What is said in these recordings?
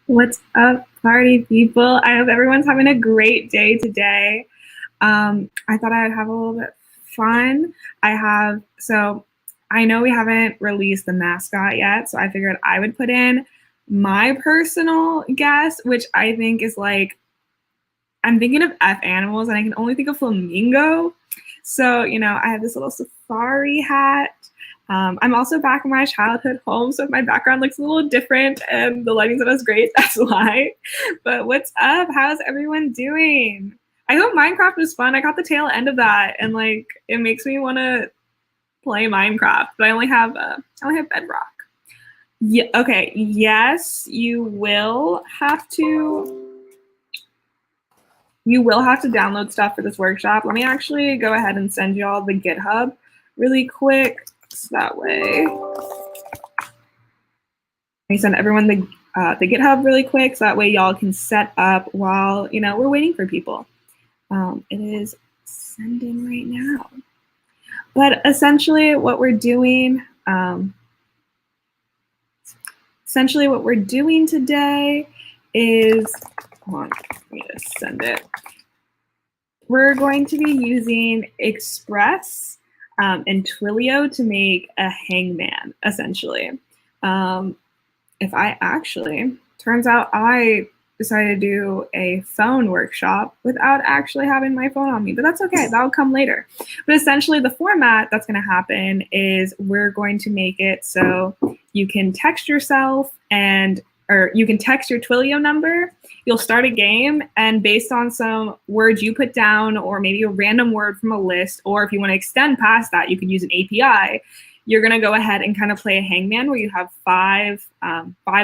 What's up, party people? I hope everyone's having a great day today. I thought I would have a little bit fun. So I know we haven't released the mascot yet, so I figured I would put in my personal guess, which I think is like, I'm thinking of F animals and I can only think of flamingo. So, you know, I have this little safari hat. I'm also back in my childhood home, so if my background looks a little different and the lighting's not as great, that's why. But what's up? How's everyone doing? I hope Minecraft was fun. I got the tail end of that, and like it makes me want to play Minecraft, but I only have Bedrock. Yeah. Okay. Yes, you will have to download stuff for this workshop. Let me actually go ahead and send you all the GitHub really quick. So that way, I send everyone the GitHub really quick. So that way y'all can set up while, you know, we're waiting for people. It is sending right now. But essentially what we're doing, today is, hold on, let me just send it. We're going to be using Express and Twilio to make a Hangman, essentially. Turns out I decided to do a phone workshop without actually having my phone on me, but that's okay, that'll come later. But essentially the format that's gonna happen is we're going to make it so you can text yourself or you can text your Twilio number, you'll start a game, and based on some words you put down, or maybe a random word from a list, or if you want to extend past that, you can use an API, you're going to go ahead and kind of play a hangman where you have five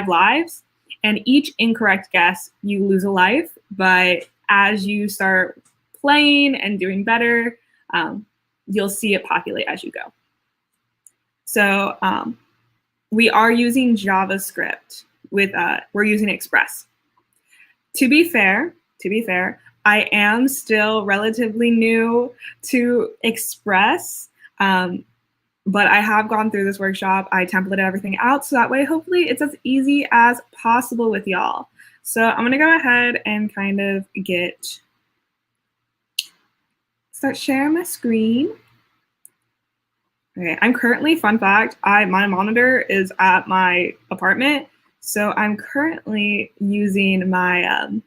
lives, and each incorrect guess, you lose a life, but as you start playing and doing better, you'll see it populate as you go. So we are using JavaScript. We're using Express. To be fair, I am still relatively new to Express, but I have gone through this workshop. I templated everything out, so that way hopefully it's as easy as possible with y'all. So I'm gonna go ahead and kind of start sharing my screen. Okay, I'm currently, fun fact, my monitor is at my apartment. So I'm currently using I'm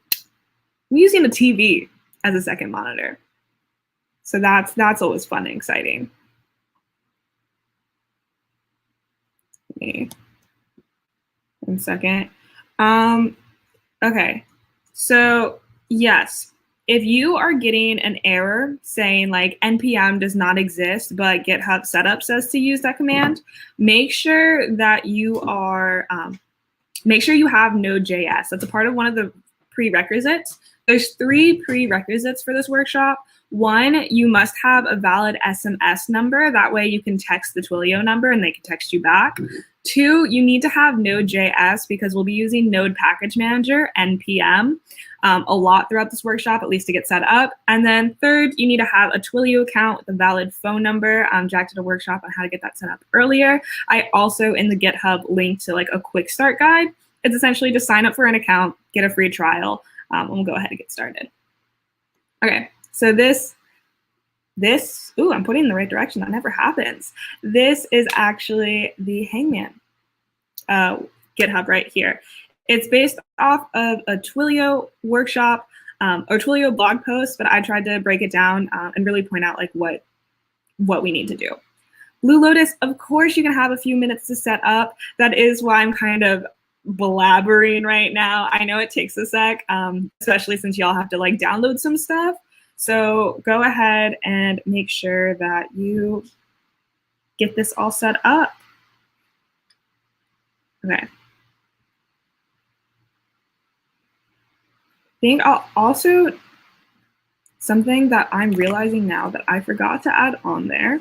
using a TV as a second monitor. So that's always fun and exciting. One second. Okay, so yes, if you are getting an error saying like npm does not exist, but GitHub setup says to use that command, make sure that you are make sure you have Node.js. That's a part of one of the prerequisites. There's 3 prerequisites for this workshop. 1, you must have a valid SMS number. That way you can text the Twilio number and they can text you back. 2, you need to have Node.js because we'll be using Node Package Manager, NPM, a lot throughout this workshop, at least to get set up. And then 3rd, you need to have a Twilio account with a valid phone number. Jack did a workshop on how to get that set up earlier. I also, in the GitHub, linked to like a quick start guide. It's essentially just sign up for an account, get a free trial, and we'll go ahead and get started. Okay, so this This, ooh, I'm pointing in the right direction. That never happens. This is actually the Hangman GitHub right here. It's based off of a Twilio workshop or Twilio blog post, but I tried to break it down and really point out like what we need to do. Blue Lotus, of course, you can have a few minutes to set up. That is why I'm kind of blabbering right now. I know it takes a sec, especially since y'all have to like download some stuff. So go ahead and make sure that you get this all set up. Okay. I think I'll also, something that I'm realizing now that I forgot to add on there,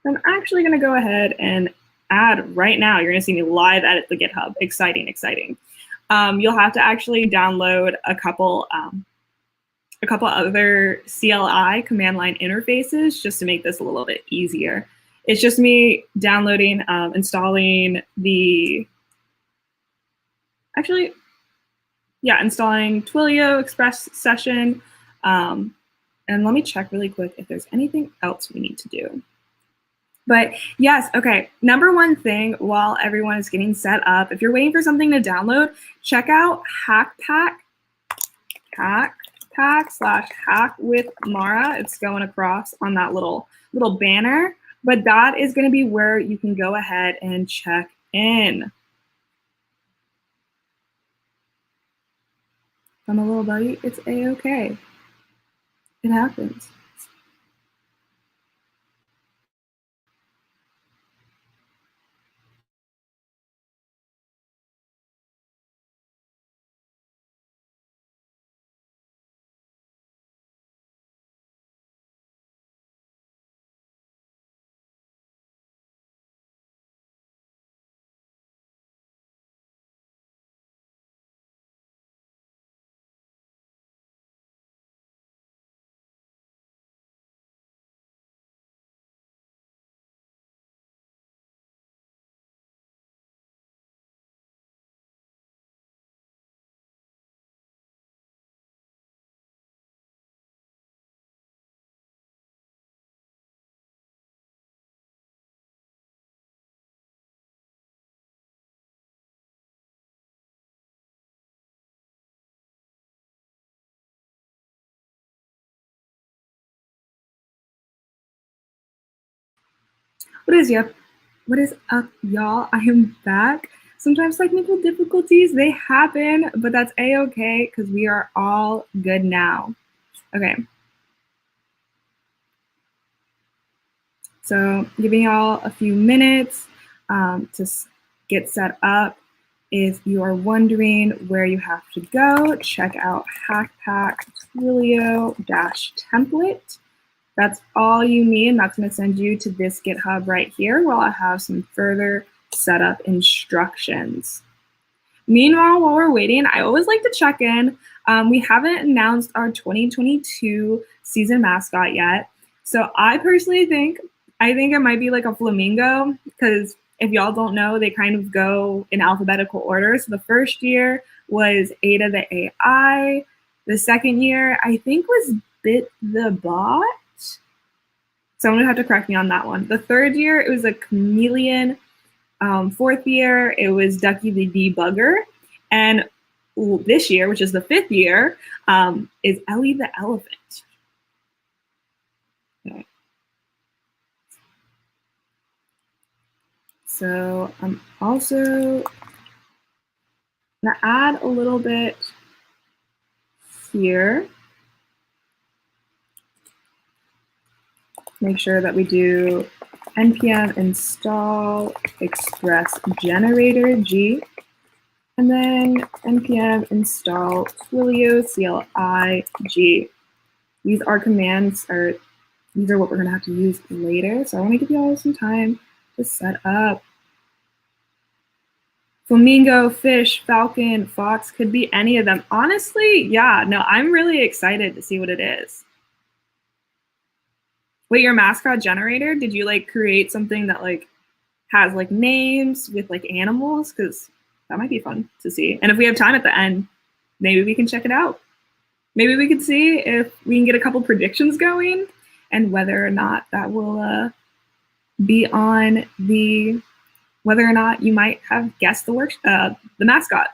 I'm actually going to go ahead and add right now. You're going to see me live edit the GitHub. Exciting, exciting. You'll have to actually download a couple other CLI command line interfaces just to make this a little bit easier. It's just me downloading, installing installing Twilio Express Session. And let me check really quick if there's anything else we need to do. But yes, okay, number one thing while everyone is getting set up, if you're waiting for something to download, check out hack/hack with Mara. It's going across on that little banner, but that is going to be where you can go ahead and check in. If I'm a little buddy, it's a-okay. It happens. What is up, y'all? I am back. Sometimes technical difficulties, they happen, but that's a-okay because we are all good now. Okay. So giving y'all a few minutes to get set up. If you are wondering where you have to go, check out Hackpack Twilio-template. That's all you need, and that's going to send you to this GitHub right here where I'll have some further setup instructions. Meanwhile, while we're waiting, I always like to check in. We haven't announced our 2022 season mascot yet. So I personally think it might be like a flamingo, because if y'all don't know, they kind of go in alphabetical order. So the first year was Ada the AI. The second year, I think, was Bit the Bot. Someone would have to correct me on that one. The third year, it was a chameleon. Fourth year, it was Ducky the Debugger. And this year, which is the fifth year, is Ellie the Elephant. Okay. So I'm also going to add a little bit here. Make sure that we do npm install express generator g, and then npm install Twilio CLI g. These are commands, these are what we're going to have to use later. So I want to give you all some time to set up. Flamingo, fish, falcon, fox, could be any of them. Honestly, yeah, no, I'm really excited to see what it is. Wait, your mascot generator, did you like create something that like has like names with like animals? Because that might be fun to see. And if we have time at the end, maybe we can check it out. Maybe we could see if we can get a couple predictions going. and whether or not that will be on the, whether or not you might have guessed the mascot.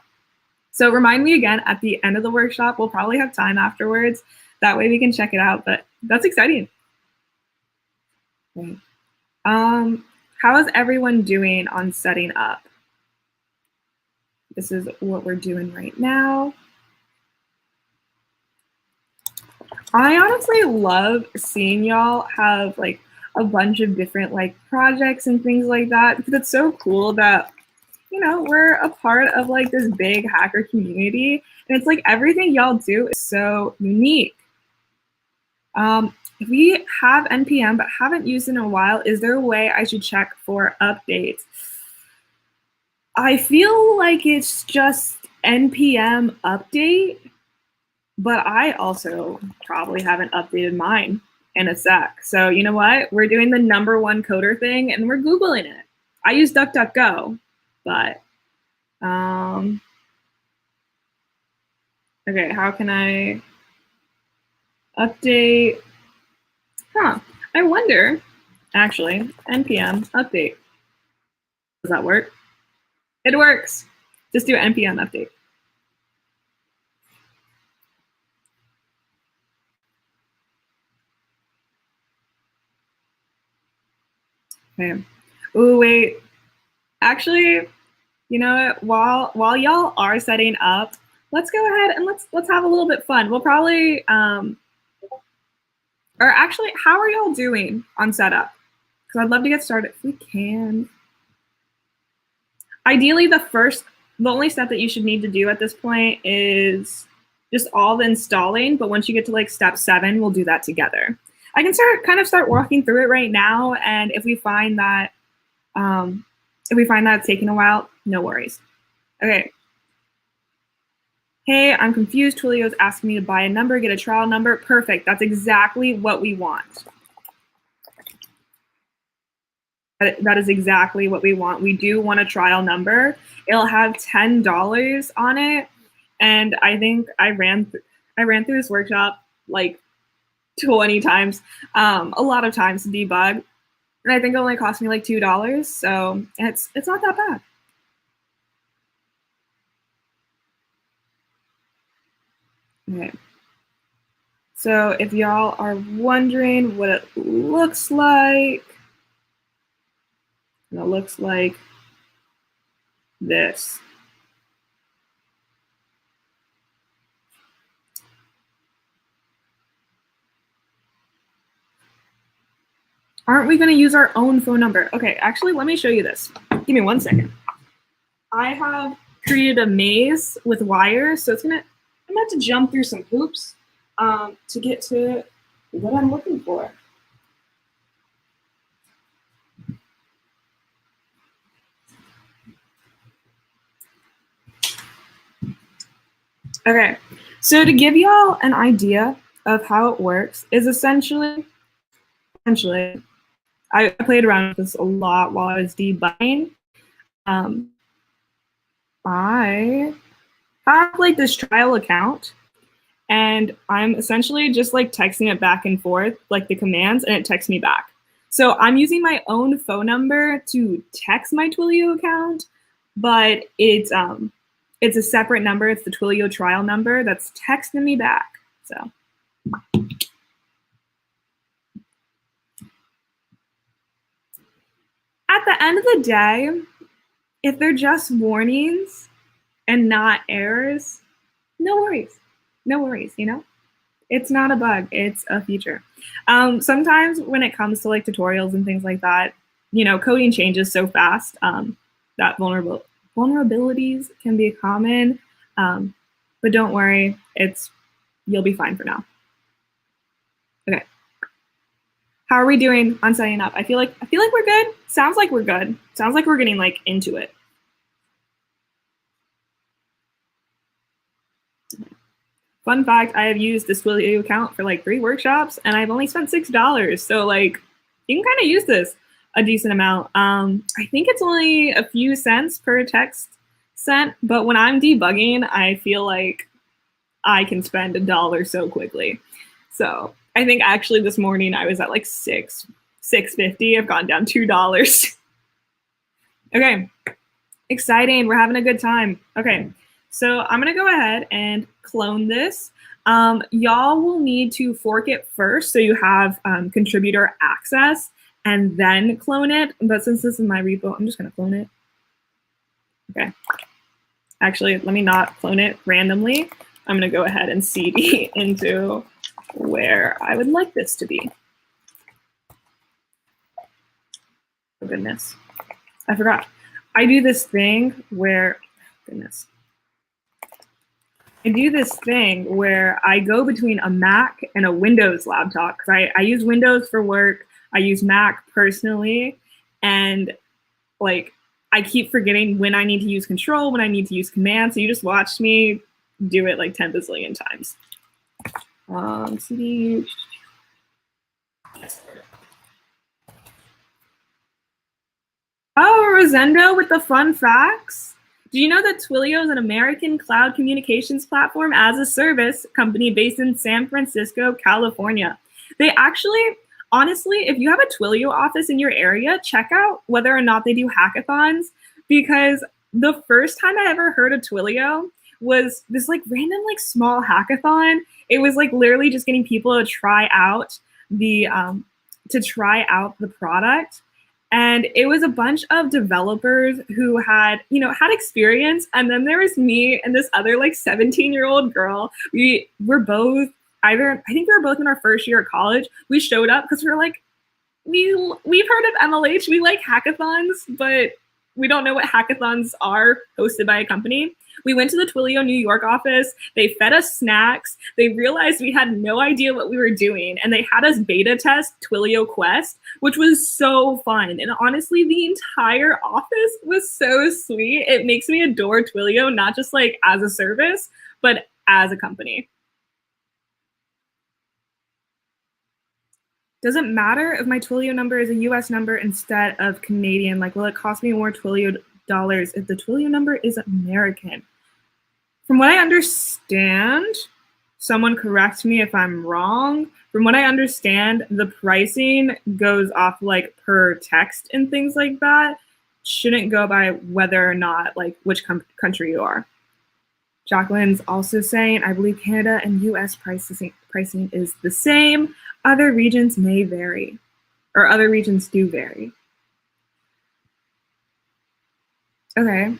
So remind me again at the end of the workshop. We'll probably have time afterwards. That way we can check it out, but that's exciting. Okay. How is everyone doing on setting up? This is what we're doing right now. I honestly love seeing y'all have like a bunch of different like projects and things like that, because it's so cool that, you know, we're a part of like this big hacker community, and it's like everything y'all do is so unique. We have NPM but haven't used it in a while. Is there a way I should check for updates? I feel like it's just NPM update, but I also probably haven't updated mine in a sec. So you know what? We're doing the #1 coder thing and we're Googling it. I use DuckDuckGo, but okay, how can I update? I wonder, actually, NPM update. Does that work? It works. Just do NPM update. Okay. Oh, wait. Actually, you know what? While y'all are setting up, let's go ahead and let's have a little bit fun. We'll probably or actually, how are y'all doing on setup? Because I'd love to get started if we can. Ideally, the only step that you should need to do at this point is just all the installing. But once you get to like step 7, we'll do that together. I can start walking through it right now, and if we find that it's taking a while, no worries. Okay. Hey, I'm confused. Twilio is asking me to buy a number, get a trial number. Perfect. That's exactly what we want. That is exactly what we want. We do want a trial number. It'll have $10 on it, and I think I ran through this workshop like 20 times, a lot of times to debug, and I think it only cost me like $2. So it's not that bad. Okay. So if y'all are wondering what it looks like, it looks like this. Aren't we going to use our own phone number? Okay, actually, let me show you this. Give me 1 second. I have created a maze with wires, so I'm going to have to jump through some hoops to get to what I'm looking for. Okay, so to give y'all an idea of how it works is essentially, I played around with this a lot while I was debugging. I have like this trial account, and I'm essentially just like texting it back and forth, like the commands, and it texts me back. So I'm using my own phone number to text my Twilio account, but it's a separate number. It's the Twilio trial number that's texting me back. So. At the end of the day, if they're just warnings and not errors, no worries. No worries, you know? It's not a bug, it's a feature. Sometimes when it comes to like tutorials and things like that, you know, coding changes so fast that vulnerabilities can be common, but don't worry, you'll be fine for now. Okay. How are we doing on setting up? I feel like we're good. Sounds like we're good. Sounds like we're getting like into it. Fun fact, I have used this Twilio account for like 3 workshops, and I've only spent $6. So like, you can kind of use this a decent amount. I think it's only a few cents per text sent, but when I'm debugging, I feel like I can spend $1 so quickly. So I think actually this morning I was at like $6.50. I've gone down $2. Okay, exciting. We're having a good time. Okay, so I'm gonna go ahead and clone this. Y'all will need to fork it first so you have contributor access and then clone it. But since this is my repo, I'm just gonna clone it. Okay. Actually, let me not clone it randomly. I'm gonna go ahead and CD into where I would like this to be. Oh goodness, I forgot. I do this thing where, goodness. I do this thing where I go between a Mac and a Windows laptop. I use Windows for work. I use Mac personally. And like, I keep forgetting when I need to use control, when I need to use command. So you just watched me do it like 10 bazillion times. CD. Oh, Rosendo with the fun facts. Do you know that Twilio is an American cloud communications platform as a service company based in San Francisco, California? They actually, honestly, if you have a Twilio office in your area, check out whether or not they do hackathons, because the first time I ever heard of Twilio was this like random like small hackathon. It was like literally just getting people to try out the product. And it was a bunch of developers who had experience. And then there was me and this other like 17-year-old girl. We were both I think we were both in our first year of college. We showed up because we were like, we've heard of MLH. We like hackathons, but we don't know what hackathons are hosted by a company. We went to the Twilio New York office. They fed us snacks. They realized we had no idea what we were doing. And they had us beta test Twilio Quest, which was so fun. And honestly, the entire office was so sweet. It makes me adore Twilio, not just like as a service, but as a company. Does it matter if my Twilio number is a US number instead of Canadian? Like, will it cost me more Twilio dollars if the Twilio number is American? From what I understand, someone correct me if I'm wrong. From what I understand, the pricing goes off like per text and things like that. Shouldn't go by whether or not like which country you are. Jacqueline's also saying, I believe Canada and US pricing is the same. Other regions may vary, or other regions do vary. Okay.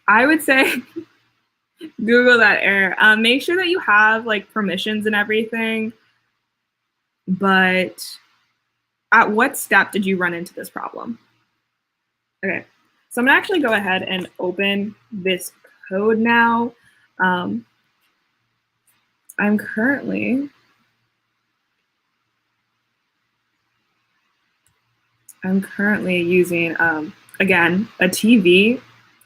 I would say Google that error. Make sure that you have like permissions and everything. But at what step did you run into this problem? Okay. So I'm gonna actually go ahead and open this code now. I'm currently using, again, a TV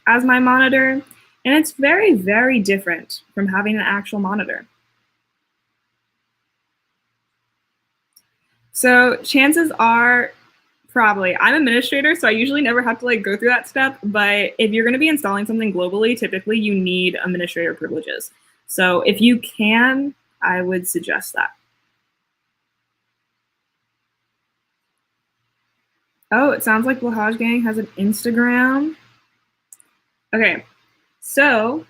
as my monitor, and it's very, very different from having an actual monitor. So chances are, probably, I'm an administrator, so I usually never have to like go through that step, but if you're gonna be installing something globally, typically you need administrator privileges. So if you can, I would suggest that. Oh, it sounds like Lahaj Gang has an Instagram. Okay, so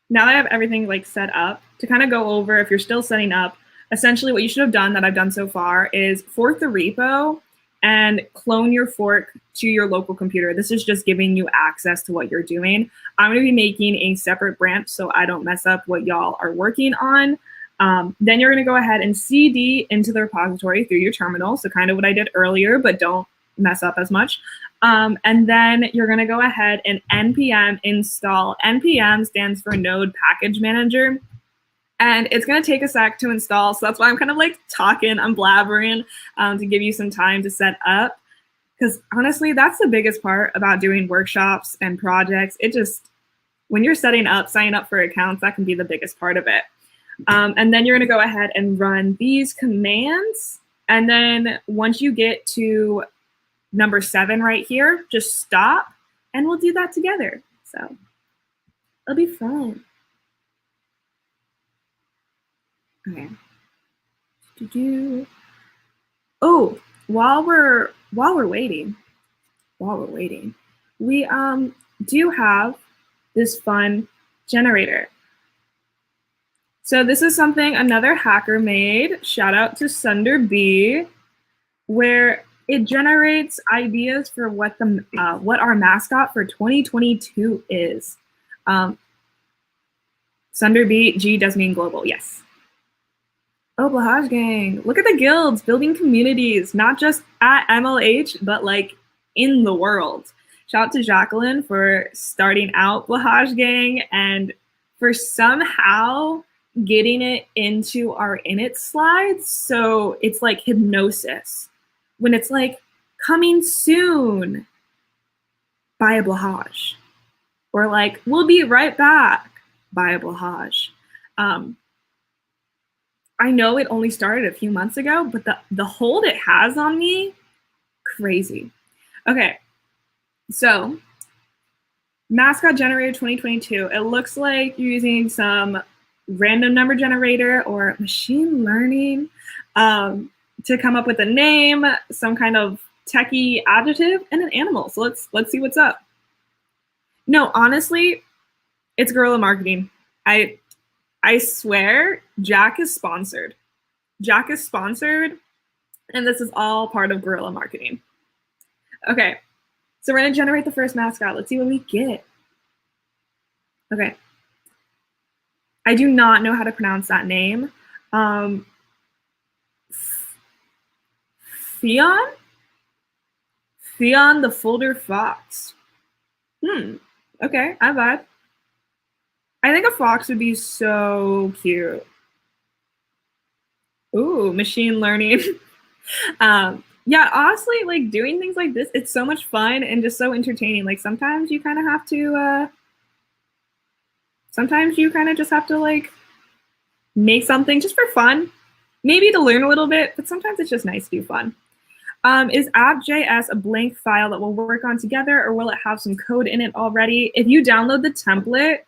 now that I have everything like set up, to kind of go over, if you're still setting up, essentially what you should have done that I've done so far is fork the repo and clone your fork to your local computer. This is just giving you access to what you're doing. I'm going to be making a separate branch so I don't mess up what y'all are working on. Then you're going to go ahead and CD into the repository through your terminal. So kind of what I did earlier, but don't mess up as much. And then you're going to go ahead and npm install. npm stands for Node Package Manager. And it's going to take a sec to install. So that's why I'm kind of like talking, I'm blabbering to give you some time to set up. Because honestly, that's the biggest part about doing workshops and projects. It just, when you're signing up for accounts, that can be the biggest part of it. And then you're going to go ahead and run these commands. And then once you get to number 7 right here, just stop and we'll do that together. So it'll be fun. Okay. Oh, while we're waiting, we do have this fun generator. So this is something another hacker made. Shout out to Sunder B, where it generates ideas for what our mascot for 2022 is. Sunder B, G does mean global, yes. Oh, Blahaj Gang. Look at the guilds building communities, not just at MLH, but like in the world. Shout out to Jacqueline for starting out Blahaj Gang and for somehow getting it into our INIT slides. So it's like hypnosis. When it's like, coming soon by a Blahaj. Or like, we'll be right back by a Blahaj. I know it only started a few months ago, but the hold it has on me, crazy. Okay, so Mascot Generator 2022. It looks like you're using some random number generator or machine learning to come up with a name, some kind of techie adjective, and an animal. So let's see what's up. No, honestly, it's guerrilla marketing. I swear, Jack is sponsored. Jack is sponsored, and this is all part of guerrilla marketing. Okay, so we're gonna generate the first mascot. Let's see what we get. Okay. I do not know how to pronounce that name. Theon? Theon the Folder Fox. Okay, I'm bad. I think a fox would be so cute. Ooh, machine learning. Yeah, honestly, like doing things like this, it's so much fun and just so entertaining. Like sometimes you kind of have to, just have to like make something just for fun, maybe to learn a little bit, but sometimes it's just nice to do fun. Is app.js a blank file that we'll work on together, or will it have some code in it already? If you download the template,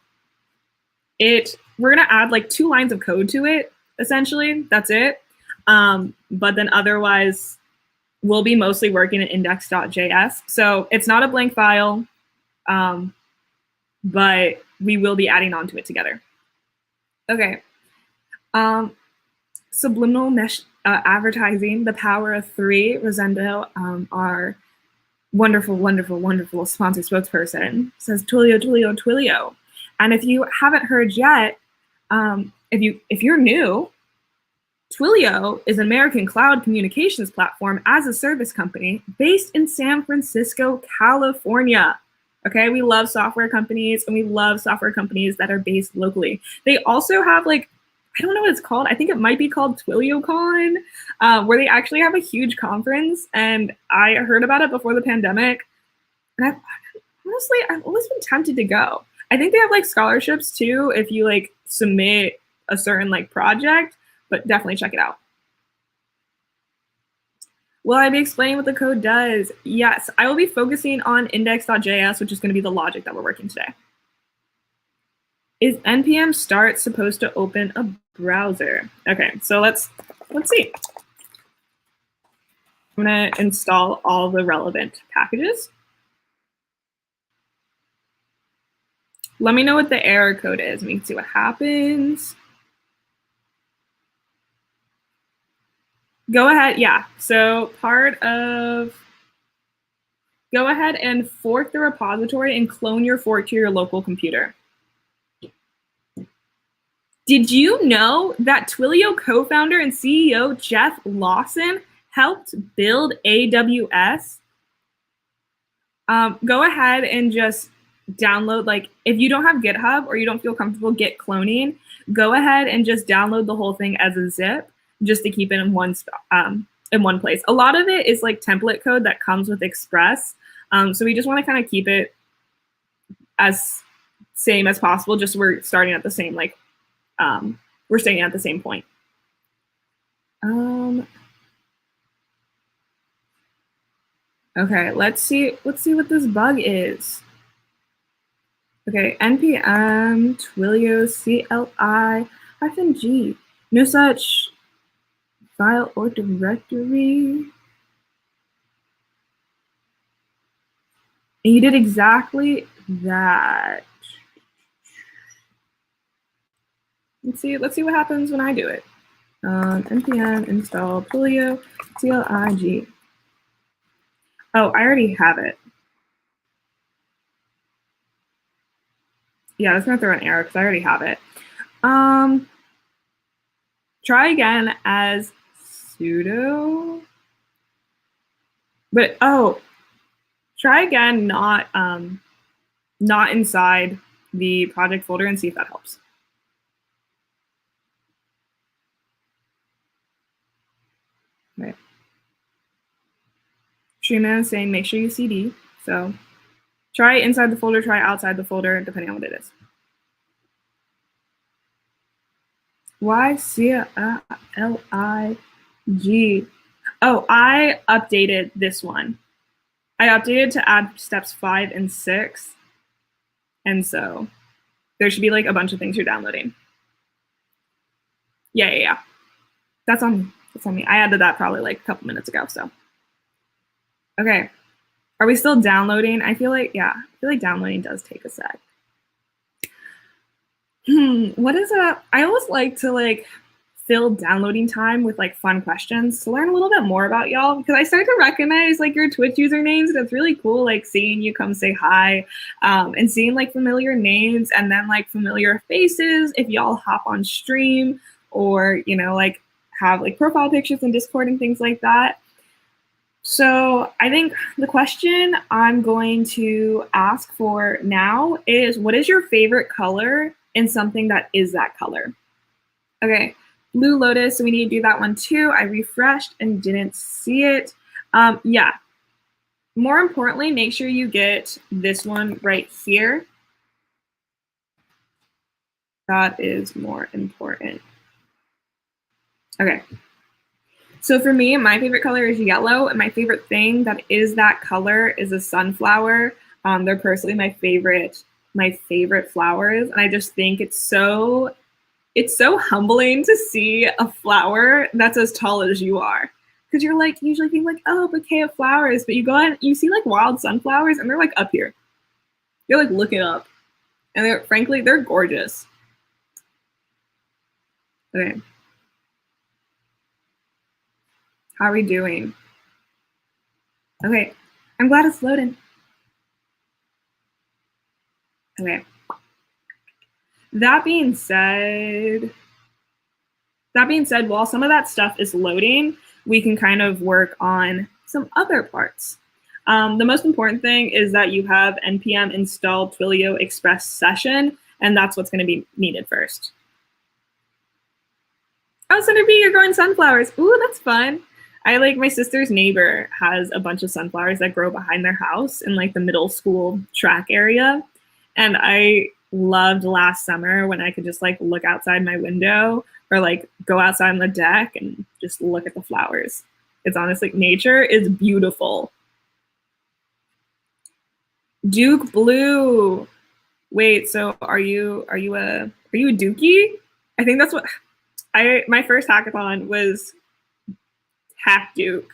we're gonna add like 2 lines of code to it, essentially. That's it. But then otherwise, we'll be mostly working in index.js. So it's not a blank file, but we will be adding on to it together. Okay. Subliminal mesh advertising, the power of 3, Rosendo, our wonderful, wonderful, wonderful sponsor spokesperson, says Twilio, Twilio, Twilio. And if you haven't heard yet, if you're new, Twilio is an American cloud communications platform as a service company based in San Francisco, California. Okay, we love software companies, and we love software companies that are based locally. They also have like, I don't know what it's called. I think it might be called TwilioCon, where they actually have a huge conference. And I heard about it before the pandemic. And I've always been tempted to go. I think they have like scholarships too if you like submit a certain like project, but definitely check it out. Will I be explaining what the code does? Yes, I will be focusing on index.js, which is going to be the logic that we're working today. Is npm start supposed to open a browser? Okay, so let's see. I'm going to install all the relevant packages. Let me know what the error code is. We can see what happens. Go ahead, yeah. So go ahead and fork the repository and clone your fork to your local computer. Did you know that Twilio co-founder and CEO Jeff Lawson helped build AWS? Go ahead and just download, like, if you don't have GitHub or you don't feel comfortable Git cloning, go ahead and just download the whole thing as a zip just to keep it in one place. A lot of it is like template code that comes with Express. So we just want to kind of keep it as same as possible, just so we're starting at the same, like, we're staying at the same point. Okay, let's see what this bug is. Okay, npm twilio CLI -G. No such file or directory. And you did exactly that. Let's see what happens when I do it. npm install Twilio CLIG. Oh, I already have it. Yeah, it's gonna throw an error because I already have it. Try again as sudo. But try again not inside the project folder and see if that helps. Right. Shreeman is saying make sure you CD. So try inside the folder, try outside the folder, depending on what it is. YCLIG. Oh, I updated this one. I updated to add steps 5 and 6. And so there should be like a bunch of things you're downloading. Yeah. That's on me. I added that probably like a couple minutes ago. So, okay. Are we still downloading? I feel like downloading does take a sec. What is a? I always like to like fill downloading time with like fun questions to learn a little bit more about y'all, because I started to recognize like your Twitch usernames, and it's really cool like seeing you come say hi and seeing like familiar names and then like familiar faces if y'all hop on stream or like have like profile pictures in Discord and things like that. So I think the question I'm going to ask for now is, what is your favorite color in something that is that color? Okay, Blue Lotus, so we need to do that one too. I refreshed and didn't see it. Yeah, more importantly, make sure you get this one right here. That is more important. Okay. So for me, my favorite color is yellow, and my favorite thing that is that color is a sunflower. They're personally my favorite flowers, and I just think it's so humbling to see a flower that's as tall as you are, because you're like usually think like, oh, bouquet of flowers, but you go out and you see like wild sunflowers, and they're like up here. You're like looking up, and they're gorgeous. Okay. How are we doing? Okay, I'm glad it's loading. Okay. That being said, while some of that stuff is loading, we can kind of work on some other parts. The most important thing is that you have npm install Twilio Express session, and that's what's going to be needed first. Oh, Senator B, you're growing sunflowers. Ooh, that's fun. My sister's neighbor has a bunch of sunflowers that grow behind their house in like the middle school track area. And I loved last summer when I could just like look outside my window or like go outside on the deck and just look at the flowers. It's honestly, nature is beautiful. Duke Blue. Wait, so are you a Dookie? I think that's what my first hackathon was. Hack Duke.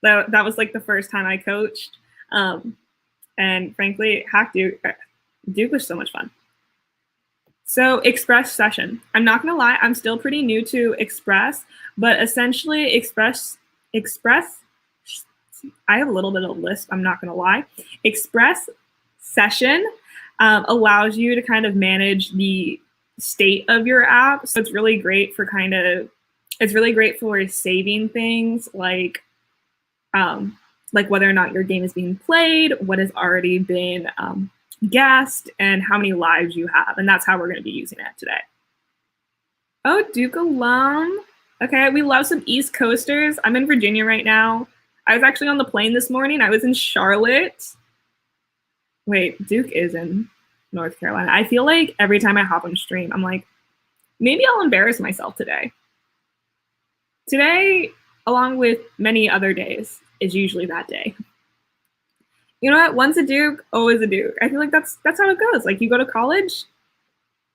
That was like the first time I coached. And frankly, Hack Duke was so much fun. So Express session. I'm not gonna lie, I'm still pretty new to Express, but essentially Express, I have a little bit of a lisp, I'm not gonna lie. Express session allows you to kind of manage the state of your app. So it's really great for saving things like whether or not your game is being played, what has already been guessed, and how many lives you have. And that's how we're going to be using it today. Oh, Duke alum. Okay, we love some East Coasters. I'm in Virginia right now. I was actually on the plane this morning. I was in Charlotte. Wait, Duke is in North Carolina. I feel like every time I hop on stream, I'm like, maybe I'll embarrass myself today. Today, along with many other days, is usually that day. You know what? Once a Duke, always a Duke. I feel like that's how it goes. Like you go to college,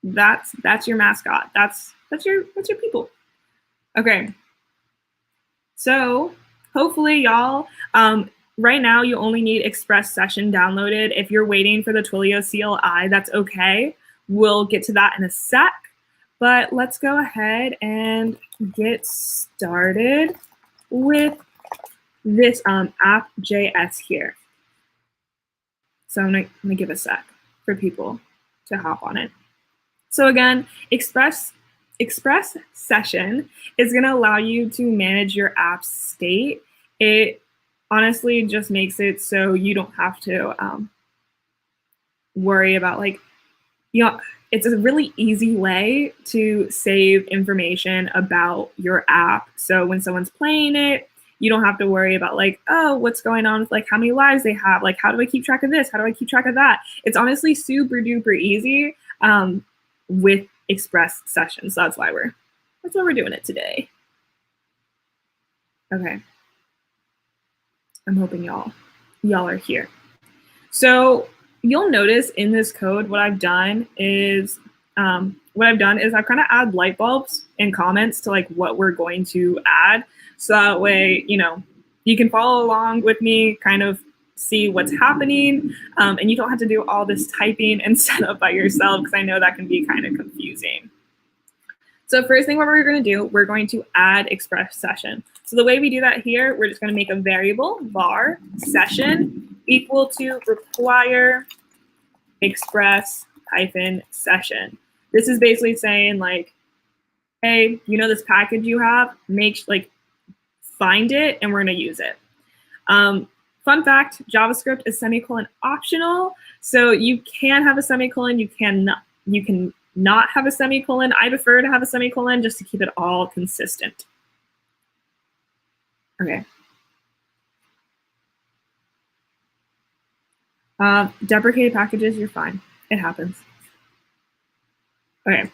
that's your mascot. That's your people. Okay. So hopefully y'all, right now you only need Express Session downloaded. If you're waiting for the Twilio CLI, that's okay. We'll get to that in a sec. But let's go ahead and get started with this app.js here. So I'm gonna give a sec for people to hop on it. So again, Express Session is gonna allow you to manage your app's state. It honestly just makes it so you don't have to worry about it's a really easy way to save information about your app. So when someone's playing it, you don't have to worry about oh, what's going on with how many lives they have, how do I keep track of this? How do I keep track of that? It's honestly super duper easy with Express Sessions. So that's why we're doing it today. Okay. I'm hoping y'all are here. So you'll notice in this code, what I've done is I've kind of add light bulbs and comments to what we're going to add. So that way, you can follow along with me, kind of see what's happening, and you don't have to do all this typing and setup by yourself, because I know that can be kind of confusing. So first thing what we're going to do, we're going to add Express Session. So the way we do that here, we're just going to make a variable var session equal to require express -session. This is basically saying hey, this package you have, find it and we're going to use it. Fun fact, JavaScript is semicolon optional. So you can have a semicolon, you can not have a semicolon. I prefer to have a semicolon just to keep it all consistent. Okay. Deprecated packages, you're fine. It happens. Okay.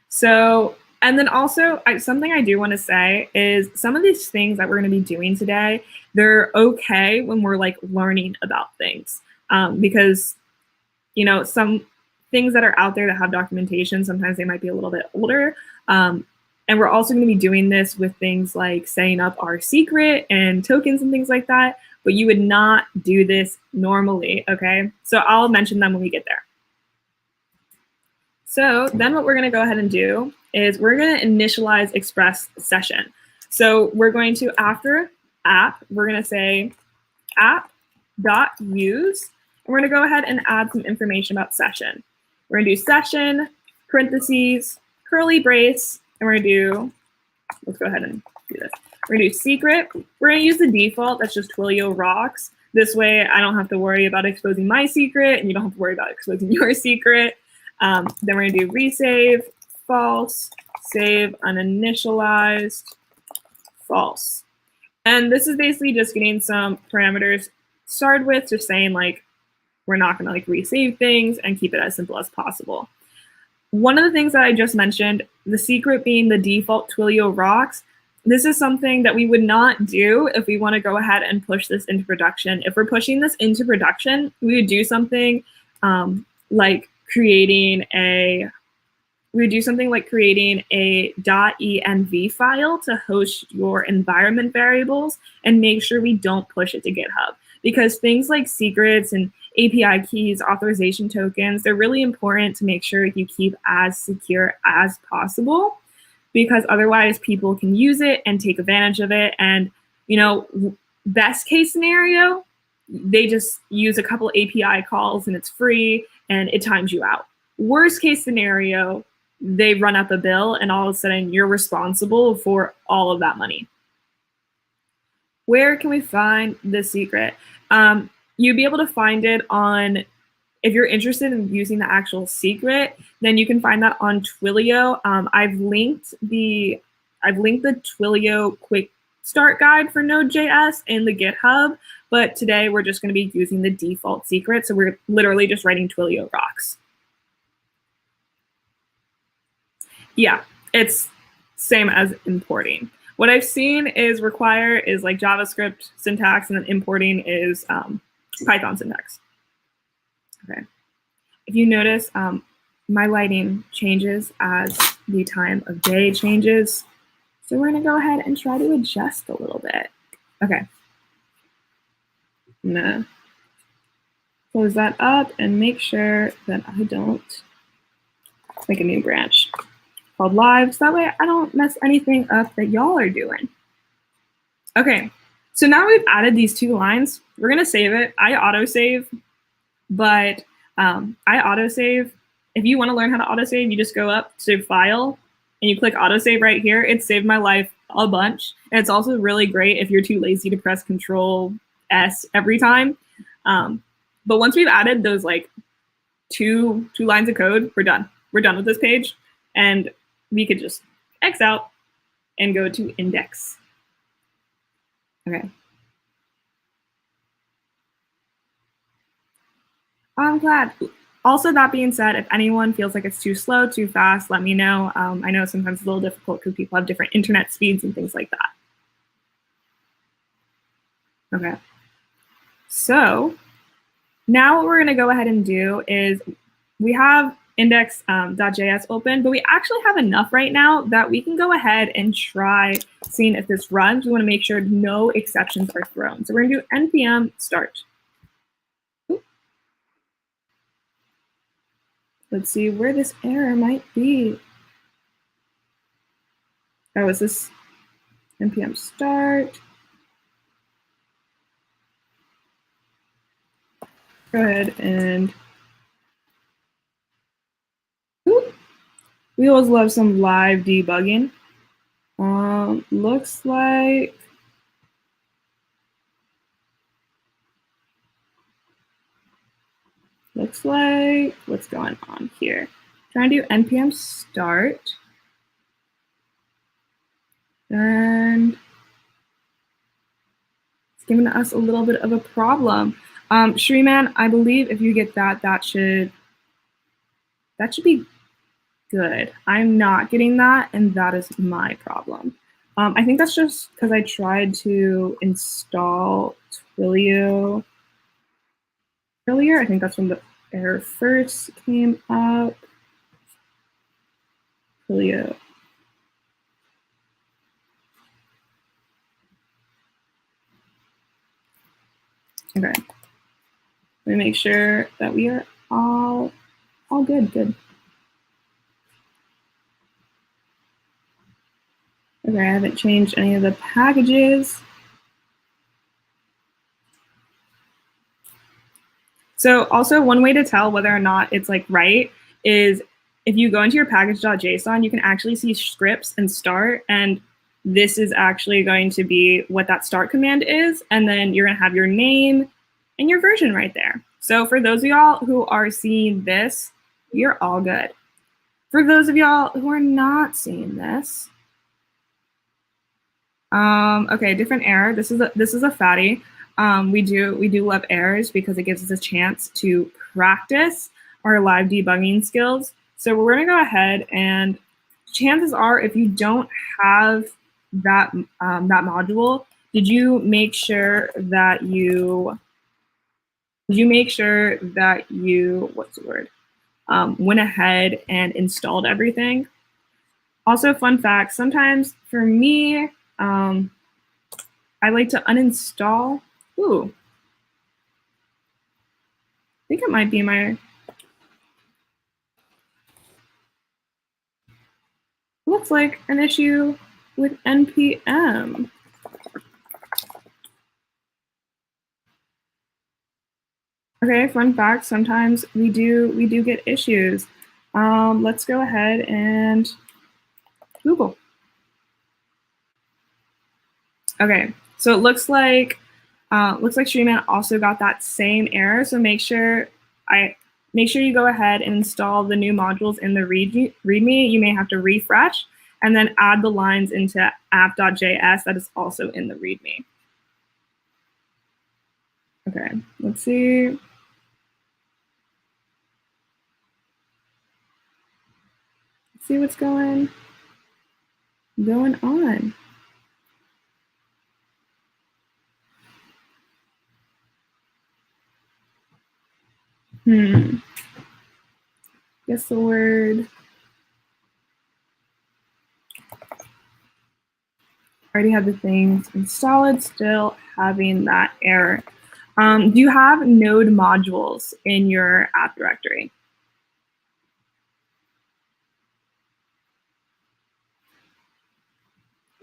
So, and then also something I do want to say is some of these things that we're going to be doing today, they're okay when we're learning about things, because some things that are out there that have documentation, sometimes they might be a little bit older. And we're also going to be doing this with things like setting up our secret and tokens and things like that, but you would not do this normally, okay? So I'll mention them when we get there. So then what we're going to go ahead and do is we're going to initialize Express Session. So we're going to, after app, we're going to say app.use, and we're going to go ahead and add some information about session. We're going to do session, parentheses, curly brace, and we're going to do, let's go ahead and do this. We're going to do secret. We're going to use the default, that's just Twilio rocks. This way I don't have to worry about exposing my secret, and you don't have to worry about exposing your secret. Then we're going to do resave, false, save uninitialized, false. And this is basically just getting some parameters started with, just saying we're not going to resave things and keep it as simple as possible. One of the things that I just mentioned, the secret being the default Twilio rocks, this is something that we would not do if we want to go ahead and push this into production. If we're pushing this into production, we would do something creating a .env file to host your environment variables and make sure we don't push it to GitHub. Because things like secrets and API keys, authorization tokens, they're really important to make sure you keep as secure as possible, because otherwise people can use it and take advantage of it. And, best case scenario, they just use a couple API calls and it's free and it times you out. Worst case scenario, they run up a bill and all of a sudden you're responsible for all of that money. Where can we find the secret? You'd be able to find it on, if you're interested in using the actual secret, then you can find that on Twilio. I've linked the Twilio quick start guide for Node.js in the GitHub, but today we're just going to be using the default secret. So we're literally just writing Twilio rocks. Yeah, it's same as importing. What I've seen is require is JavaScript syntax, and then importing is Python syntax. Okay. If you notice, my lighting changes as the time of day changes. So we're going to go ahead and try to adjust a little bit. Okay. I'm going to close that up and make sure that I don't make a new branch called live, so that way I don't mess anything up that y'all are doing. Okay, so now we've added these 2 lines. We're going to save it. I autosave, but I autosave. If you want to learn how to autosave, you just go up to File, and you click Autosave right here. It saved my life a bunch. And it's also really great if you're too lazy to press Control-S every time. But once we've added those like two lines of code, we're done. We're done with this page. And we could just X out and go to index. Okay. I'm glad. Also, that being said, if anyone feels like it's too slow, too fast, let me know. I know sometimes it's a little difficult because people have different internet speeds and things like that. Okay. So now what we're going to go ahead and do is we have index.js open, but we actually have enough right now that we can go ahead and try seeing if this runs. We want to make sure no exceptions are thrown. So we're going to do npm start. Let's see where this error might be. Oh, is this npm start? Go ahead and we always love some live debugging. Looks like what's going on here? Trying to do npm start. And it's giving us a little bit of a problem. Shreeman, I believe if you get that, that should be good. I'm not getting that, and that is my problem. I think that's just because I tried to install Twilio earlier. I think that's when the error first came up. Twilio. Okay. Let me make sure that we are all good. Okay, I haven't changed any of the packages. So also one way to tell whether or not it's like right is if you go into your package.json, you can actually see scripts and start, and this is actually going to be what that start command is, and then you're gonna have your name and your version right there. So for those of y'all who are seeing this, you're all good. For those of y'all who are not seeing this, okay, different error. This is a fatty. We do love errors because it gives us a chance to practice our live debugging skills. So we're going to go ahead, and chances are, if you don't have that that module, did you make sure that you what's the word? Went ahead and installed everything. Also, fun fact: sometimes for me, I like to uninstall. Ooh, I think it might be my. Looks like an issue with npm. Okay, fun fact: sometimes we do get issues. Let's go ahead and Google. Okay, so it looks like Shreeman also got that same error. So make sure you go ahead and install the new modules in the README. You may have to refresh and then add the lines into app.js that is also in the README. Okay, let's see. Let's see what's going on. Guess the word. Already have the things installed, still having that error. Do you have node modules in your app directory?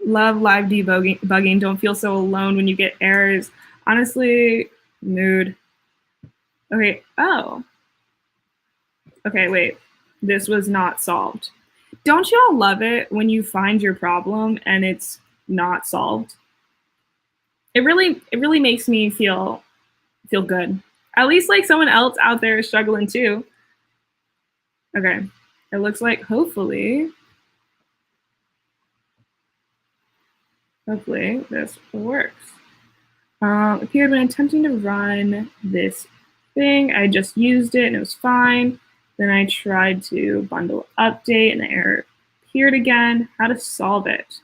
Love live debugging. Don't feel so alone when you get errors. Honestly, mood. Okay, oh. Okay, wait. This was not solved. Don't you all love it when you find your problem and it's not solved? It really makes me feel good. At least like someone else out there is struggling too. Okay, it looks like hopefully this works. Appeared when attempting to run this thing. I just used it and it was fine. Then I tried to bundle update and the error appeared again. How to solve it?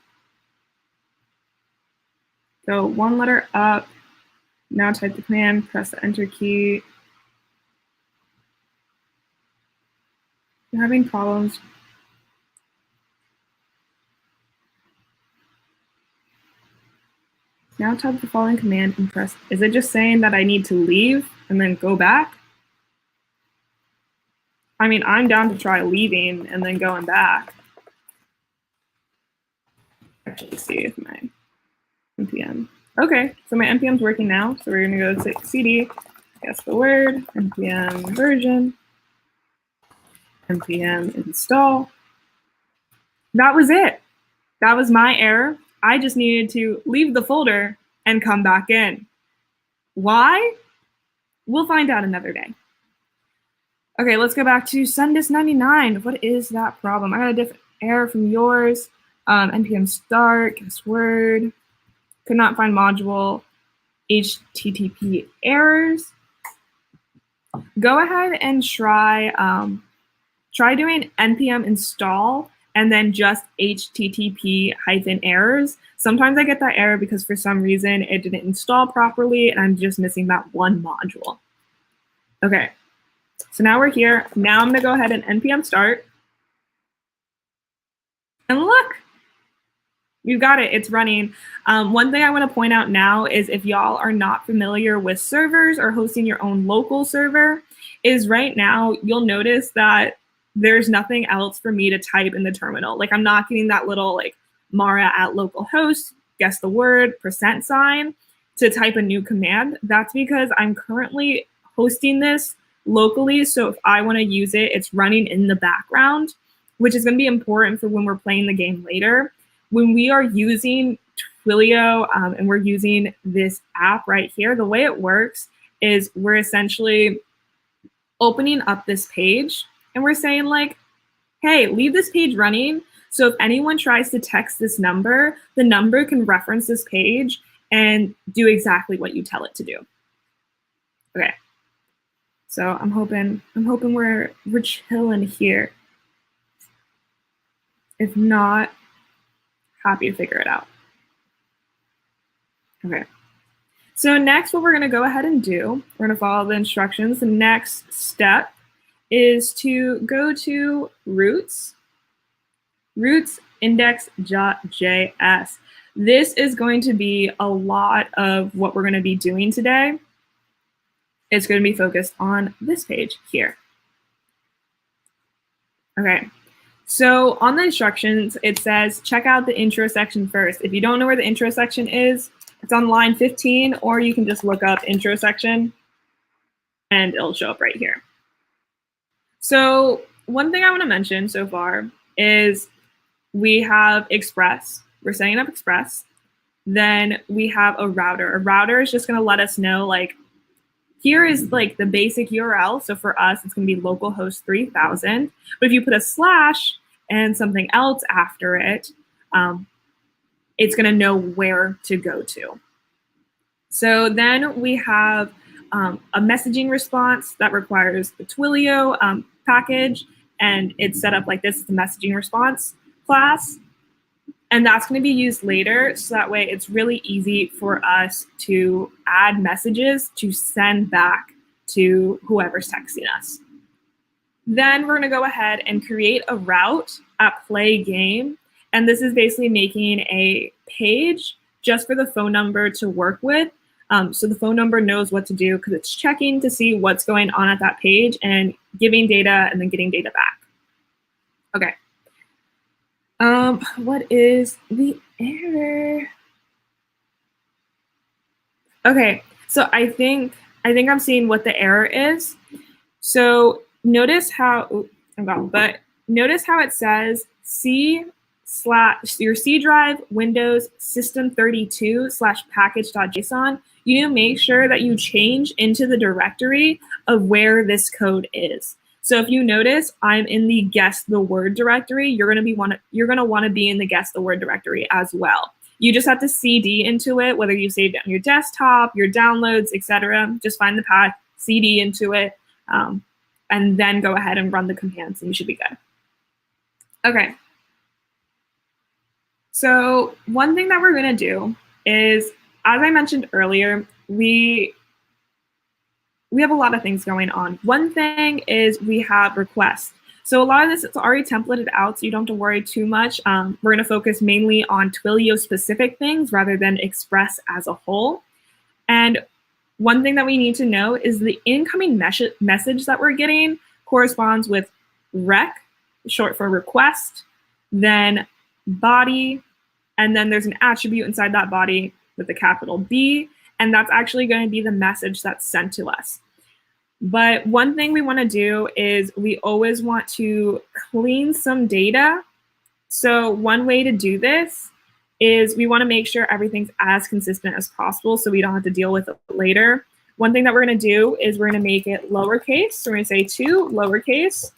Go one letter up. Now type the command, press the enter key. You're having problems. Now type the following command and press. Is it just saying that I need to leave and then go back? I mean, I'm down to try leaving and then going back. Actually, see if my npm. Okay, so my npm's working now. So we're gonna go to cd, guess the word, npm version, npm install. That was it. That was my error. I just needed to leave the folder and come back in. Why? We'll find out another day. Okay, let's go back to Sundus99. What is that problem? I got a different error from yours. npm start, guess word, could not find module, HTTP errors. Go ahead and try doing npm install and then just HTTP -errors. Sometimes I get that error because for some reason it didn't install properly and I'm just missing that one module. Okay, so now we're here. Now I'm gonna go ahead and npm start. And look, you got it, it's running. One thing I wanna point out now is if y'all are not familiar with servers or hosting your own local server, is right now you'll notice that there's nothing else for me to type in the terminal. Like I'm not getting that little like Mara at localhost, guess the word, %, to type a new command. That's because I'm currently hosting this locally. So if I want to use it, it's running in the background, which is going to be important for when we're playing the game later. When we are using Twilio and we're using this app right here, the way it works is we're essentially opening up this page and we're saying like, hey, leave this page running. So if anyone tries to text this number, the number can reference this page and do exactly what you tell it to do. Okay. So I'm hoping we're chilling here. If not, happy to figure it out. Okay. So next, what we're going to go ahead and do, we're going to follow the instructions. The next step is to go to roots index.js. This is going to be a lot of what we're going to be doing today. It's going to be focused on this page here. Okay, so on the instructions, it says check out the intro section first. If you don't know where the intro section is, it's on line 15, or you can just look up intro section and it'll show up right here. So one thing I want to mention so far is we have Express. We're setting up Express. Then we have a router. A router is just going to let us know, like, here is like the basic URL. So for us, it's going to be localhost 3000. But if you put a slash and something else after it, it's going to know where to go to. So then we have a messaging response that requires the Twilio package, and it's set up like this, the messaging response class. And that's going to be used later, so that way it's really easy for us to add messages to send back to whoever's texting us. Then we're going to go ahead and create a route at play game, And this is basically making a page just for the phone number to work with. So the phone number knows what to do because it's checking to see what's going on at that page and giving data and then getting data back. Okay. What is the error? Okay, so I think I'm seeing what the error is. So notice how notice how it says your C drive Windows system32/package.json. You need to make sure that you change into the directory of where this code is. So if you notice, I'm in the guess the word directory. You're gonna want to be in the guess the word directory as well. You just have to CD into it, whether you saved it on your desktop, your downloads, etc. Just find the path, CD into it, and then go ahead and run the commands, and you should be good. Okay. So one thing that we're going to do is, as I mentioned earlier, we have a lot of things going on. One thing is we have requests. So a lot of this is already templated out, so you don't have to worry too much. We're going to focus mainly on Twilio specific things rather than Express as a whole. And one thing that we need to know is the incoming message that we're getting corresponds with rec, short for request, then body, and then there's an attribute inside that body with a capital B, and that's actually going to be the message that's sent to us. But one thing we want to do is we always want to clean some data. So one way to do this is we want to make sure everything's as consistent as possible so we don't have to deal with it later. One thing that we're going to do is we're going to make it lowercase. So we're going to say to lowercase,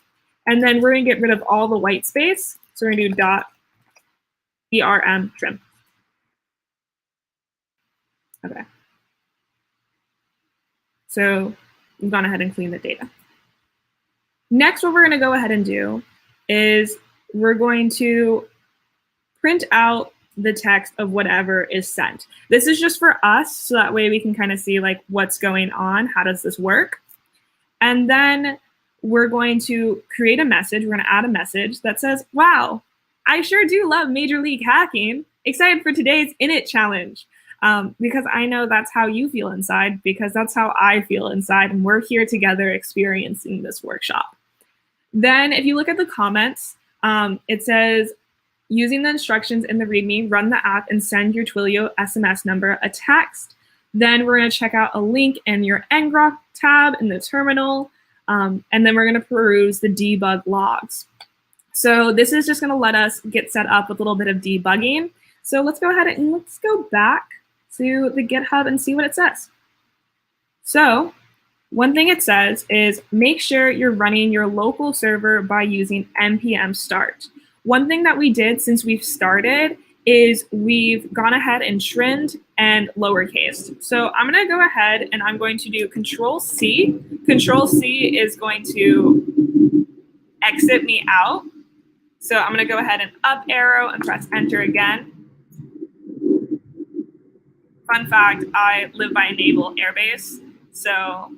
and then we're going to get rid of all the white space. So we're going to do .brm trim. Okay. So we've gone ahead and cleaned the data. Next, what we're going to go ahead and do is we're going to print out the text of whatever is sent. This is just for us, so that way we can kind of see like what's going on, how does this work? And then we're going to create a message. We're going to add a message that says, wow, I sure do love Major League Hacking. Excited for today's INIT challenge. Because I know that's how you feel inside, because that's how I feel inside, and we're here together experiencing this workshop. Then if you look at the comments, it says, using the instructions in the README, run the app and send your Twilio SMS number a text. Then we're going to check out a link in your ngrok tab in the terminal, and then we're going to peruse the debug logs. So this is just going to let us get set up with a little bit of debugging. So let's go ahead and let's go back to the GitHub and see what it says. So one thing it says is make sure you're running your local server by using npm start. One thing that we did since we've started is we've gone ahead and trimmed and lowercase. So I'm going to go ahead and I'm going to do Control-C. Control-C is going to exit me out. So I'm going to go ahead and up arrow and press enter again. Fun fact, I live by a naval airbase, so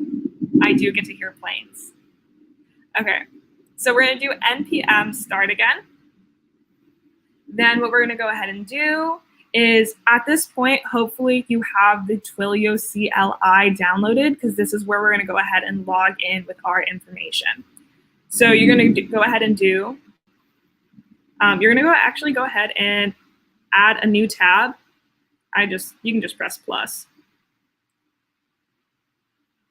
I do get to hear planes. Okay, so we're going to do npm start again. Then what we're going to go ahead and do is at this point, hopefully you have the Twilio CLI downloaded, because this is where we're going to go ahead and log in with our information. So you're going to go ahead and do, you're going to actually go ahead and add a new tab. You can just press plus.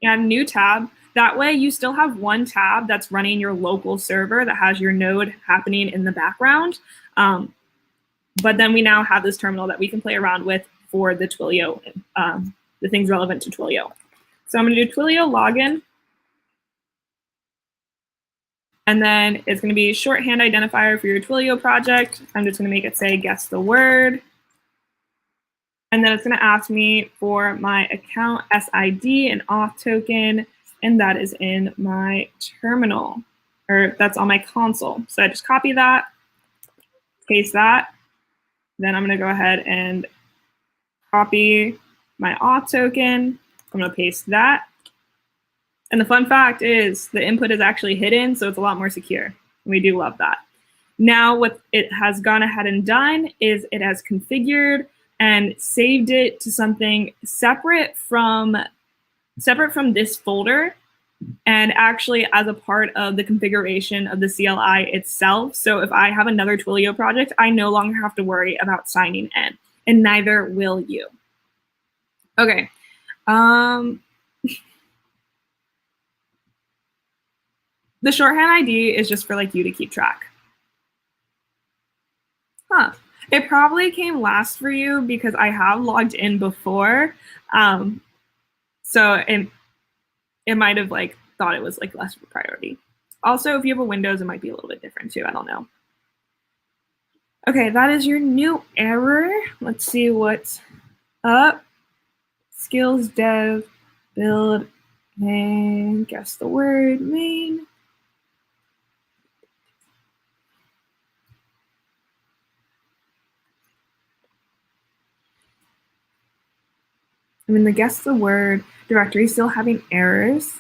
Add a new tab. That way you still have one tab that's running your local server that has your node happening in the background. But then we now have this terminal that we can play around with for the Twilio, the things relevant to Twilio. So I'm going to do Twilio login. And then it's going to be shorthand identifier for your Twilio project. I'm just going to make it say guess the word. And then it's going to ask me for my account SID and auth token, and that is in my terminal, or that's on my console. So I just copy that, paste that. Then I'm going to go ahead and copy my auth token. I'm going to paste that. And the fun fact is the input is actually hidden, so it's a lot more secure. We do love that. Now what it has gone ahead and done is it has configured and saved it to something separate from this folder, and actually as a part of the configuration of the CLI itself. So if I have another Twilio project, I no longer have to worry about signing in, and neither will you. Okay. The shorthand ID is just for like you to keep track. Huh. It probably came last for you because I have logged in before. So it might have like thought it was like less of a priority. Also, if you have a Windows, it might be a little bit different too. I don't know. Okay, that is your new error. Let's see what's up. Skills dev, build, and guess the word, main. I'm in the guess the word directory still having errors.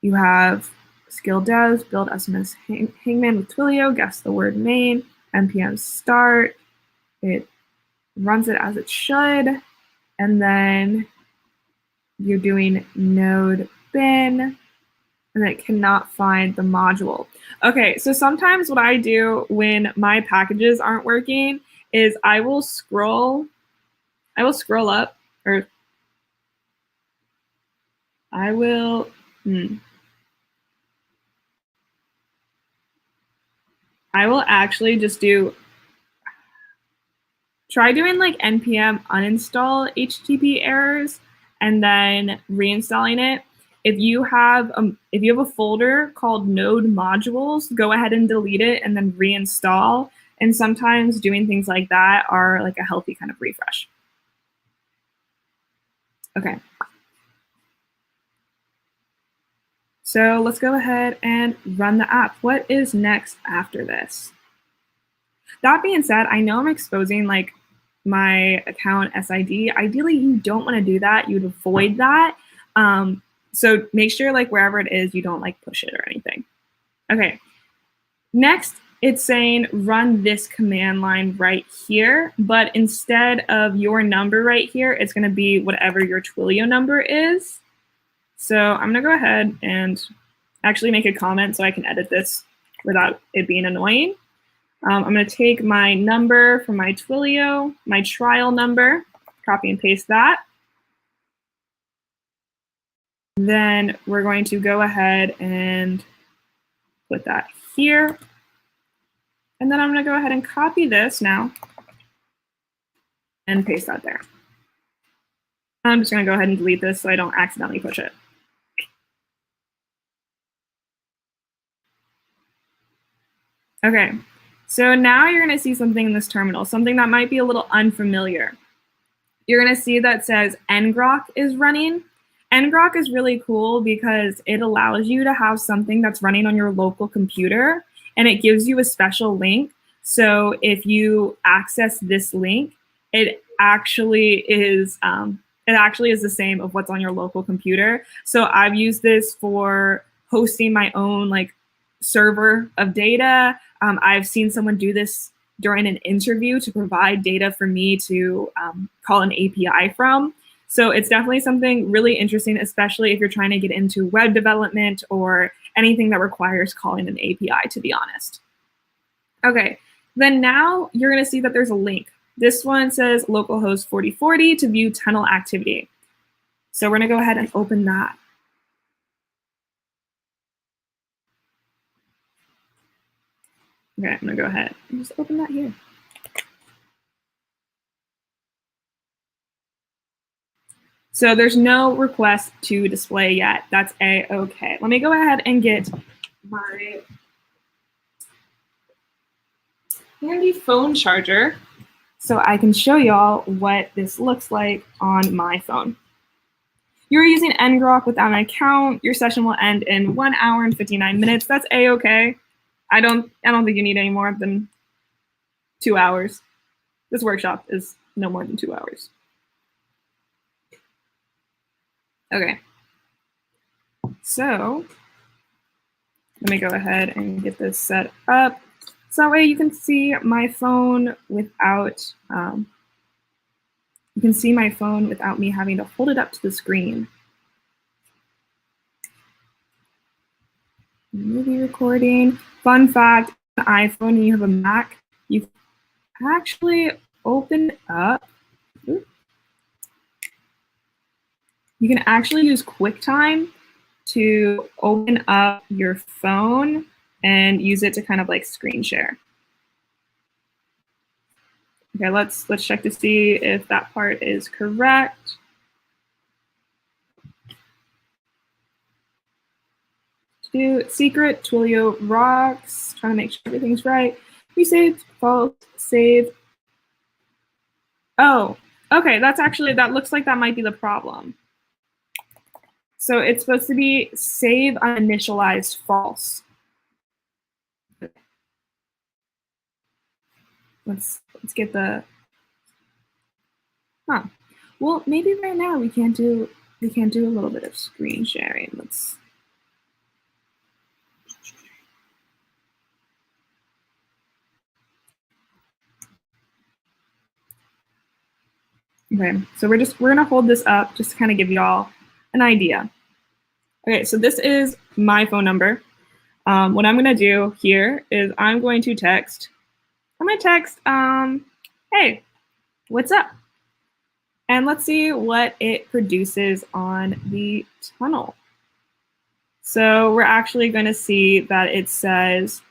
You have skill devs, build SMS Hangman with Twilio, guess the word main, npm start. It runs it as it should. And then you're doing node bin, and it cannot find the module. Okay, so sometimes what I do when my packages aren't working is I will scroll up, or I will, I will actually just try doing like npm uninstall HTTP errors and then reinstalling it. If you have a folder called node modules, go ahead and delete it and then reinstall. And sometimes doing things like that are like a healthy kind of refresh. Okay. So let's go ahead and run the app. What is next after this? That being said, I know I'm exposing like my account SID. Ideally, you don't want to do that. You'd avoid that. So make sure like wherever it is, you don't like push it or anything. Okay. Next, it's saying run this command line right here, but instead of your number right here, it's going to be whatever your Twilio number is. So I'm going to go ahead and actually make a comment so I can edit this without it being annoying. I'm going to take my number from my Twilio, my trial number, copy and paste that. Then we're going to go ahead and put that here. And then I'm going to go ahead and copy this now and paste that there. I'm just going to go ahead and delete this so I don't accidentally push it. Okay, so now you're going to see something in this terminal, something that might be a little unfamiliar. You're going to see that says ngrok is running. Ngrok is really cool because it allows you to have something that's running on your local computer, and it gives you a special link. So if you access this link, it actually is the same of what's on your local computer. So I've used this for hosting my own like server of data. I've seen someone do this during an interview to provide data for me to call an API from. So it's definitely something really interesting, especially if you're trying to get into web development or anything that requires calling an API, to be honest. Okay, then now you're going to see that there's a link. This one says localhost 4040 to view tunnel activity. So we're going to go ahead and open that. Okay, I'm going to go ahead and just open that here. So there's no request to display yet. That's A-okay. Let me go ahead and get my handy phone charger so I can show y'all what this looks like on my phone. You're using ngrok without an account. Your session will end in 1 hour and 59 minutes. That's A-okay. I don't think you need any more than 2 hours. This workshop is no more than 2 hours. Okay. So let me go ahead and get this set up. So that way you can see my phone without me having to hold it up to the screen. Movie recording. Fun fact, on an iPhone and you have a Mac, you actually open up. You can actually use QuickTime to open up your phone and use it to kind of like screen share. Okay, let's check to see if that part is correct. Do secret Twilio rocks. Trying to make sure everything's right. We saved, false, save. Oh, okay, that looks like that might be the problem. So it's supposed to be save uninitialized false. Let's get the, well, maybe right now we can't do a little bit of screen sharing. Okay, so we're gonna hold this up just to kind of give y'all an idea. Okay, so this is my phone number. What I'm gonna do here is I'm going to text, hey, what's up? And let's see what it produces on the tunnel. So we're actually gonna see that it says,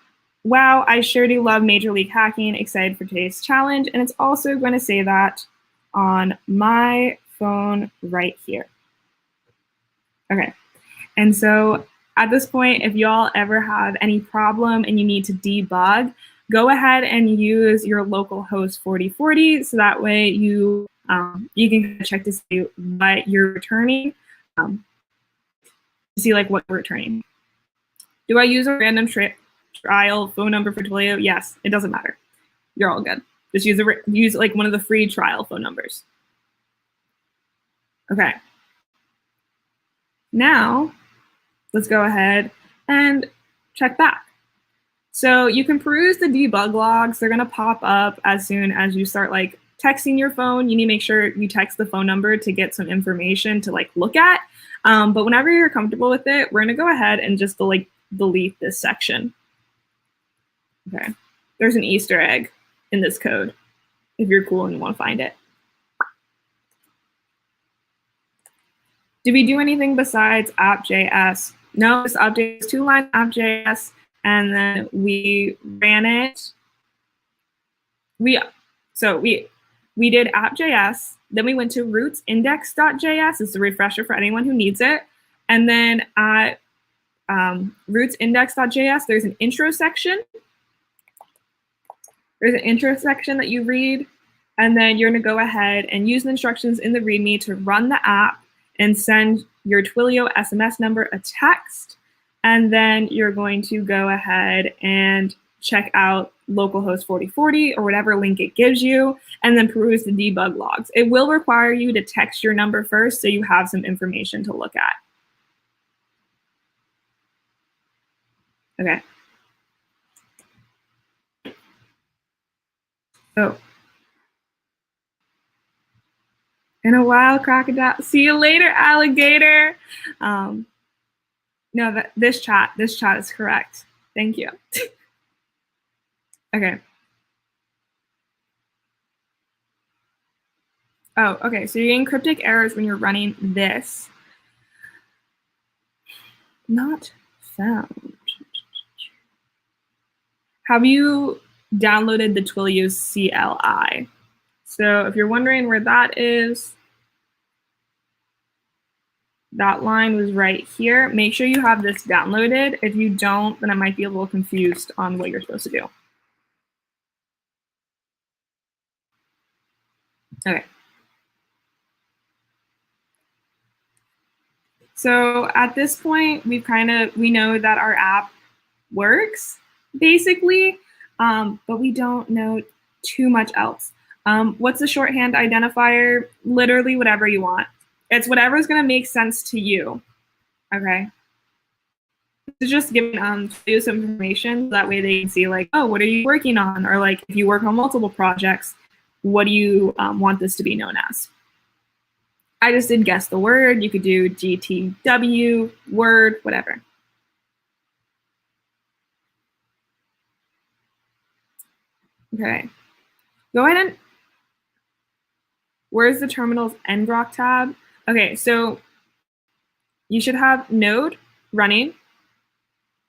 wow, I sure do love Major League Hacking, excited for today's challenge. And it's also gonna say that on my phone right here. Okay, and so at this point, if y'all ever have any problem and you need to debug, go ahead and use your local host 4040, so that way you can check to see what you're returning, to see like what you're returning. Do I use a random trial phone number for Twilio? Yes, it doesn't matter. You're all good. Just use like one of the free trial phone numbers. Okay. Now, let's go ahead and check back. So you can peruse the debug logs. They're gonna pop up as soon as you start like texting your phone. You need to make sure you text the phone number to get some information to like look at. But whenever you're comfortable with it, we're gonna go ahead and just delete this section. Okay, there's an Easter egg in this code if you're cool and you wanna find it. Did we do anything besides app.js? No, this update is 2-line app.js, and then we ran it. We did app.js, then we went to rootsindex.js. It's a refresher for anyone who needs it. And then at rootsindex.js, there's an intro section. There's an intro section that you read, and then you're gonna go ahead and use the instructions in the README to run the app and send your Twilio SMS number a text. And then you're going to go ahead and check out localhost 4040 or whatever link it gives you, and then peruse the debug logs. It will require you to text your number first so you have some information to look at. Okay. Oh. In a while, crocodile. See you later, alligator. No, this chat is correct. Thank you. Okay. Oh, okay. So you're getting cryptic errors when you're running this. Not found. Have you downloaded the Twilio CLI? So if you're wondering where that is, that line was right here. Make sure you have this downloaded. If you don't, then I might be a little confused on what you're supposed to do. Okay. So at this point, we know that our app works, basically, but we don't know too much else. What's the shorthand identifier? Literally whatever you want. It's whatever's gonna make sense to you, okay? is just giving Twilio some information. So that way they can see like, oh, what are you working on? Or like if you work on multiple projects, what do you want this to be known as? I just did guess the word. You could do GTW, word, whatever. Okay. Go ahead and, where's the terminal's ngrok tab? Okay, so you should have node running.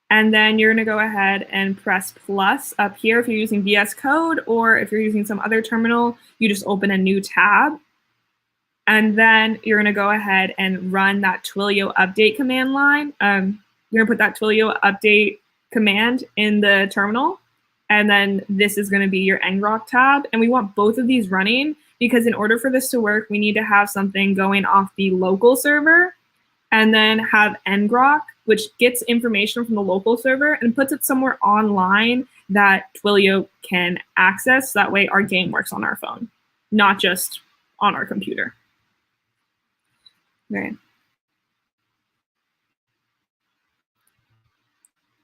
And then you're going to go ahead and press plus up here if you're using VS Code, or if you're using some other terminal, you just open a new tab. And then you're going to go ahead and run that Twilio update command line. You're going to put that Twilio update command in the terminal. And then this is going to be your ngrok tab. And we want both of these running because in order for this to work, we need to have something going off the local server and then have ngrok, which gets information from the local server and puts it somewhere online that Twilio can access. That way our game works on our phone, not just on our computer. Okay.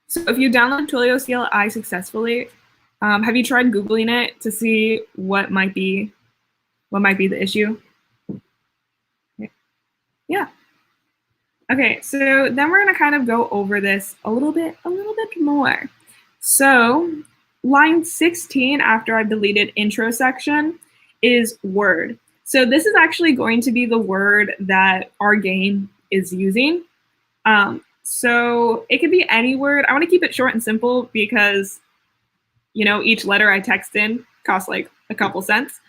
So if you download Twilio CLI successfully, have you tried Googling it to see what might be the issue? Okay. Yeah. Okay, so then we're gonna kind of go over this a little bit more. So line 16 after I've deleted intro section is word. So this is actually going to be the word that our game is using. So it could be any word. I want to keep it short and simple because, you know, each letter I text in costs like a couple cents.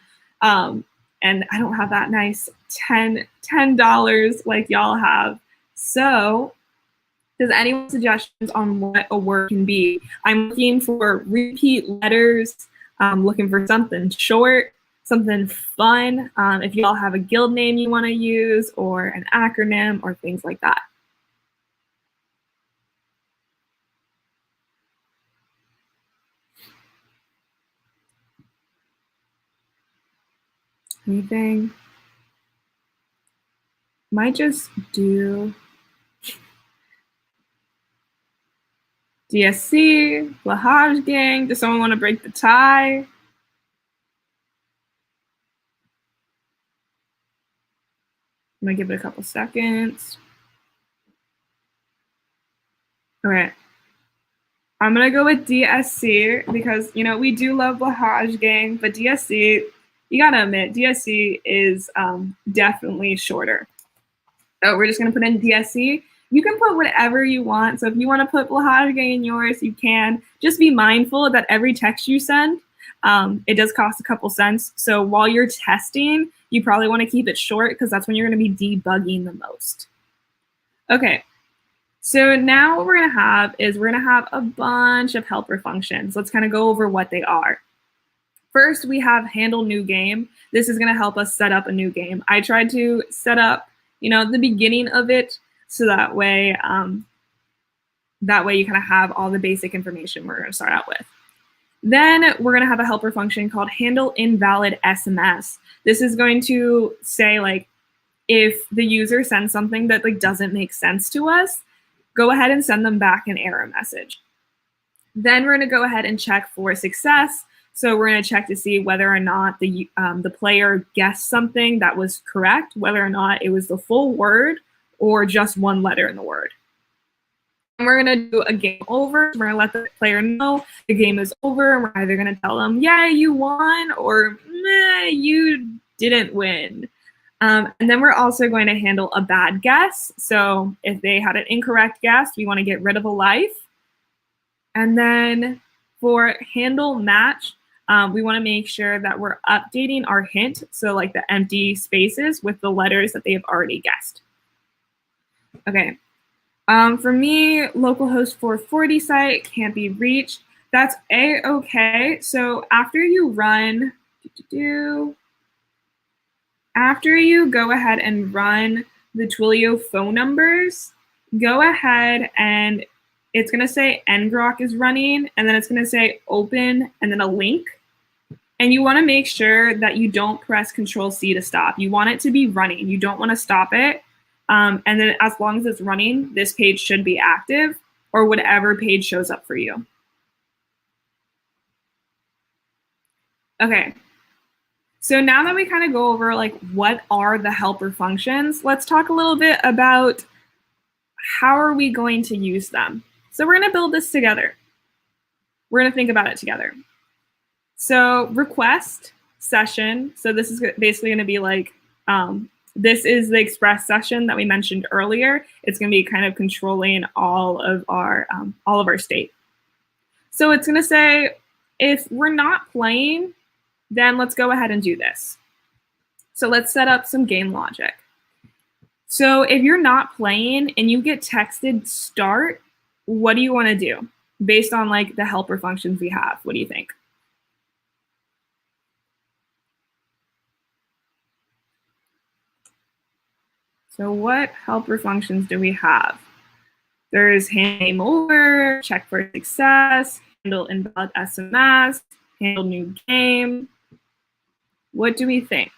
And I don't have that nice $10 like y'all have. So does anyone have suggestions on what a word can be? I'm looking for repeat letters. I'm looking for something short, something fun. If y'all have a guild name you want to use or an acronym or things like that. Anything? Might just do DSC, Lahaj Gang. Does someone want to break the tie? I'm gonna give it a couple seconds. Okay. I'm gonna go with DSC because, you know, we do love Lahaj Gang, but DSC, you gotta admit, DSC is definitely shorter. So we're just gonna put in DSC. You can put whatever you want. So if you want to put Lahaj Gang in yours, you can. Just be mindful that every text you send, it does cost a couple cents. So while you're testing, you probably want to keep it short because that's when you're going to be debugging the most. Okay, so now what we're going to have is we're going to have a bunch of helper functions. Let's kind of go over what they are. First, we have handle new game. This is going to help us set up a new game. I tried to set up, you know, the beginning of it, so that way you kind of have all the basic information we're going to start out with. Then we're going to have a helper function called handle invalid SMS. This is going to say, like, if the user sends something that like doesn't make sense to us, go ahead and send them back an error message. Then we're going to go ahead and check for success. So we're going to check to see whether or not the player guessed something that was correct, whether or not it was the full word or just one letter in the word. And we're going to do a game over. We're going to let the player know the game is over. And we're either going to tell them, yeah, you won, or meh, you didn't win. And then we're also going to handle a bad guess. So if they had an incorrect guess, we want to get rid of a life. And then for handle match, we want to make sure that we're updating our hint, so like the empty spaces, with the letters that they have already guessed. Okay. For me, localhost 440 site can't be reached. That's A-okay. So after you run, after you go ahead and run the Twilio phone numbers, go ahead and it's going to say ngrok is running, and then it's going to say open and then a link. And you want to make sure that you don't press Control-C to stop. You want it to be running. You don't want to stop it. And then as long as it's running, this page should be active. or whatever page shows up for you. Okay. So now that we kind of go over like what are the helper functions, let's talk a little bit about how are we going to use them. So we're going to build this together. We're going to think about it together. So request session. So this is basically going to be like, this is the express session that we mentioned earlier. It's going to be kind of controlling all of our state. So it's going to say, if we're not playing, then let's go ahead and do this. So let's set up some game logic. So if you're not playing and you get texted start, what do you want to do based on like the helper functions we have? What do you think? So what helper functions do we have? There's game over, check for success, handle invalid SMS, handle new game. What do we think?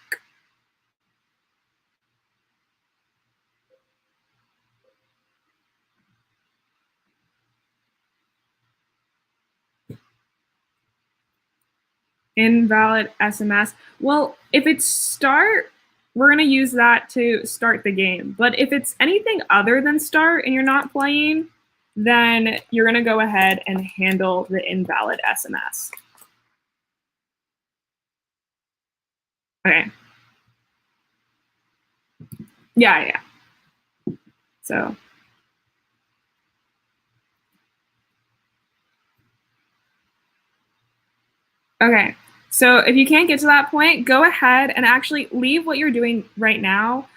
Invalid SMS. Well, if it's start, we're going to use that to start the game. But if it's anything other than start and you're not playing, then you're going to go ahead and handle the invalid SMS. Okay. Yeah. So. Okay. So if you can't get to that point, go ahead and actually leave what you're doing right now.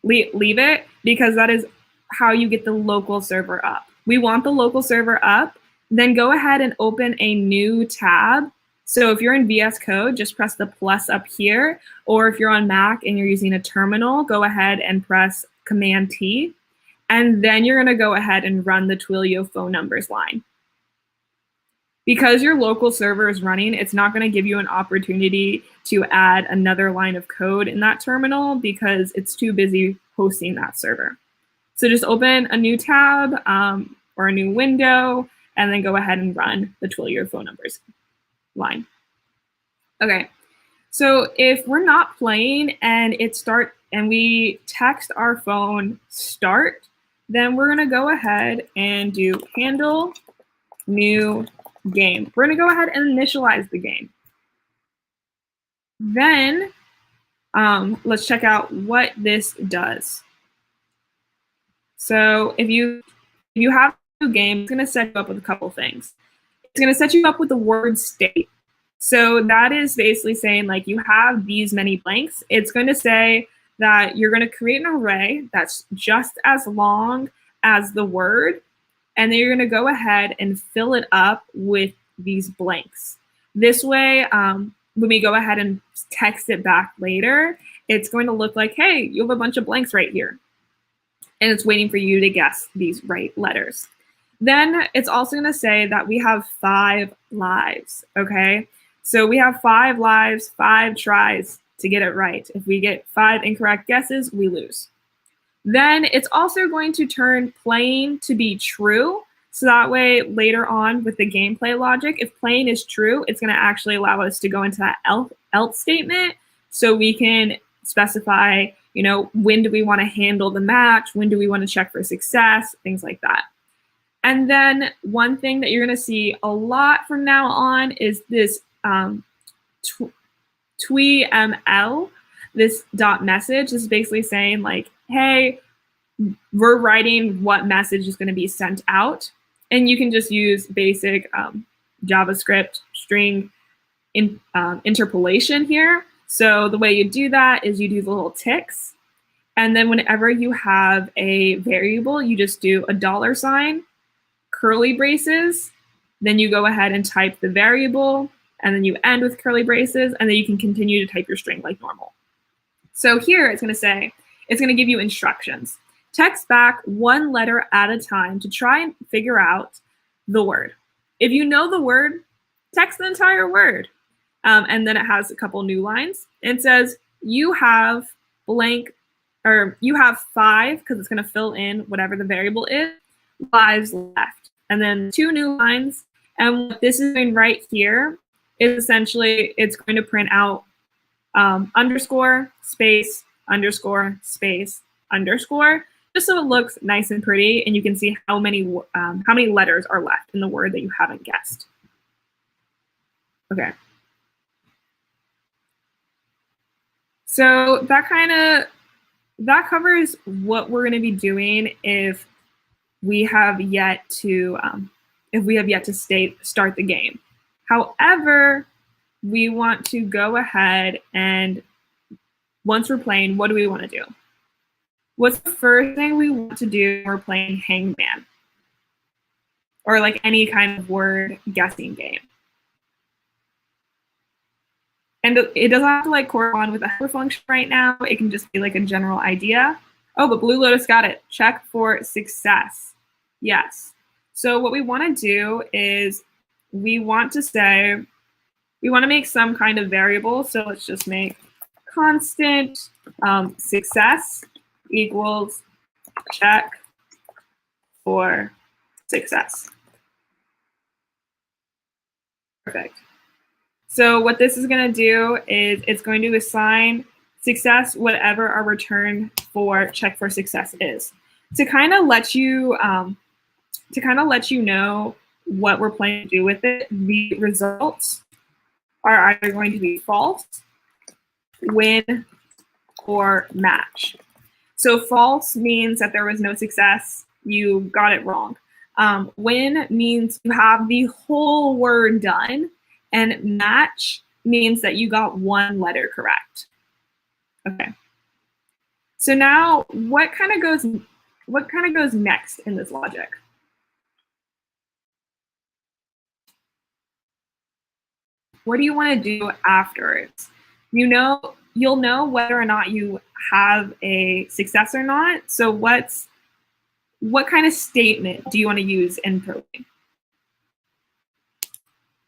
Leave it, because that is how you get the local server up. We want the local server up. Then go ahead and open a new tab. So if you're in VS Code, just press the plus up here. Or if you're on Mac and you're using a terminal, go ahead and press Command T. And then you're going to go ahead and run the Twilio phone numbers line. Because your local server is running, it's not going to give you an opportunity to add another line of code in that terminal because it's too busy hosting that server. So just open a new tab or a new window, and then go ahead and run the Twilio phone numbers line. Okay, so if we're not playing and we text our phone start, then we're going to go ahead and do handle new game. We're going to go ahead and initialize the game. Then let's check out what this does. So if you have a new game, it's going to set you up with a couple things. It's going to set you up with the word state. So that is basically saying like you have these many blanks. It's going to say that you're going to create an array that's just as long as the word, and then you're going to go ahead and fill it up with these blanks. This way, when we go ahead and text it back later, it's going to look like, hey, you have a bunch of blanks right here. And it's waiting for you to guess these right letters. Then it's also going to say that we have 5 lives, okay? So we have 5 lives, 5 tries to get it right. If we get 5 incorrect guesses, we lose. Then it's also going to turn playing to be true. So that way, later on with the gameplay logic, if playing is true, it's going to actually allow us to go into that else statement. So we can specify, you know, when do we want to handle the match? When do we want to check for success? Things like that. And then one thing that you're going to see a lot from now on is this TWML, this dot message. This is basically saying like, hey, we're writing what message is going to be sent out. And you can just use basic JavaScript string interpolation here. So the way you do that is you do the little ticks. And then whenever you have a variable, you just do a $, curly braces. Then you go ahead and type the variable. And then you end with curly braces. And then you can continue to type your string like normal. So here it's going to say, it's going to give you instructions. Text back 1 letter at a time to try and figure out the word. If you know the word, text the entire word. And then it has a couple new lines. It says you have blank, or you have 5, because it's going to fill in whatever the variable is. lives left. And then 2 new lines. And what this is doing right here is essentially it's going to print out underscore, space, underscore, space, underscore, just so it looks nice and pretty, and you can see how many letters are left in the word that you haven't guessed. Okay. So that covers what we're going to be doing if we have yet to start the game. However, we want to go ahead and once we're playing, what do we want to do? What's the first thing we want to do when we're playing Hangman? Or like any kind of word guessing game. And it doesn't have to like correspond with a helper function right now. It can just be like a general idea. Oh, but Blue Lotus got it. Check for success. Yes. So what we want to do is we want to make some kind of variable. So let's just make constant success equals check for success. Perfect. So what this is going to do is it's going to assign success whatever our return for check for success is. To kind of let you know what we're planning to do with it, the results are either going to be false, win, or match. So false means that there was no success, you got it wrong. Win means you have the whole word done, and match means that you got 1 letter correct. Okay. So now what kind of goes next in this logic? What do you want to do afterwards? You'll know whether or not you have a success or not. So what kind of statement do you want to use in probing?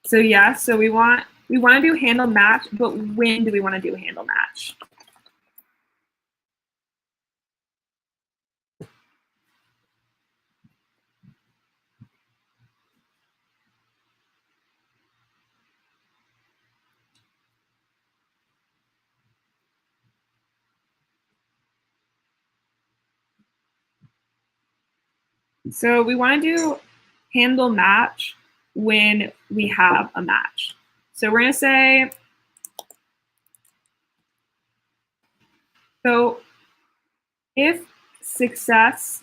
So yes, so we want to do handle match, but when do we want to do handle match? So we want to do handle match when we have a match. So we're going to say, so if success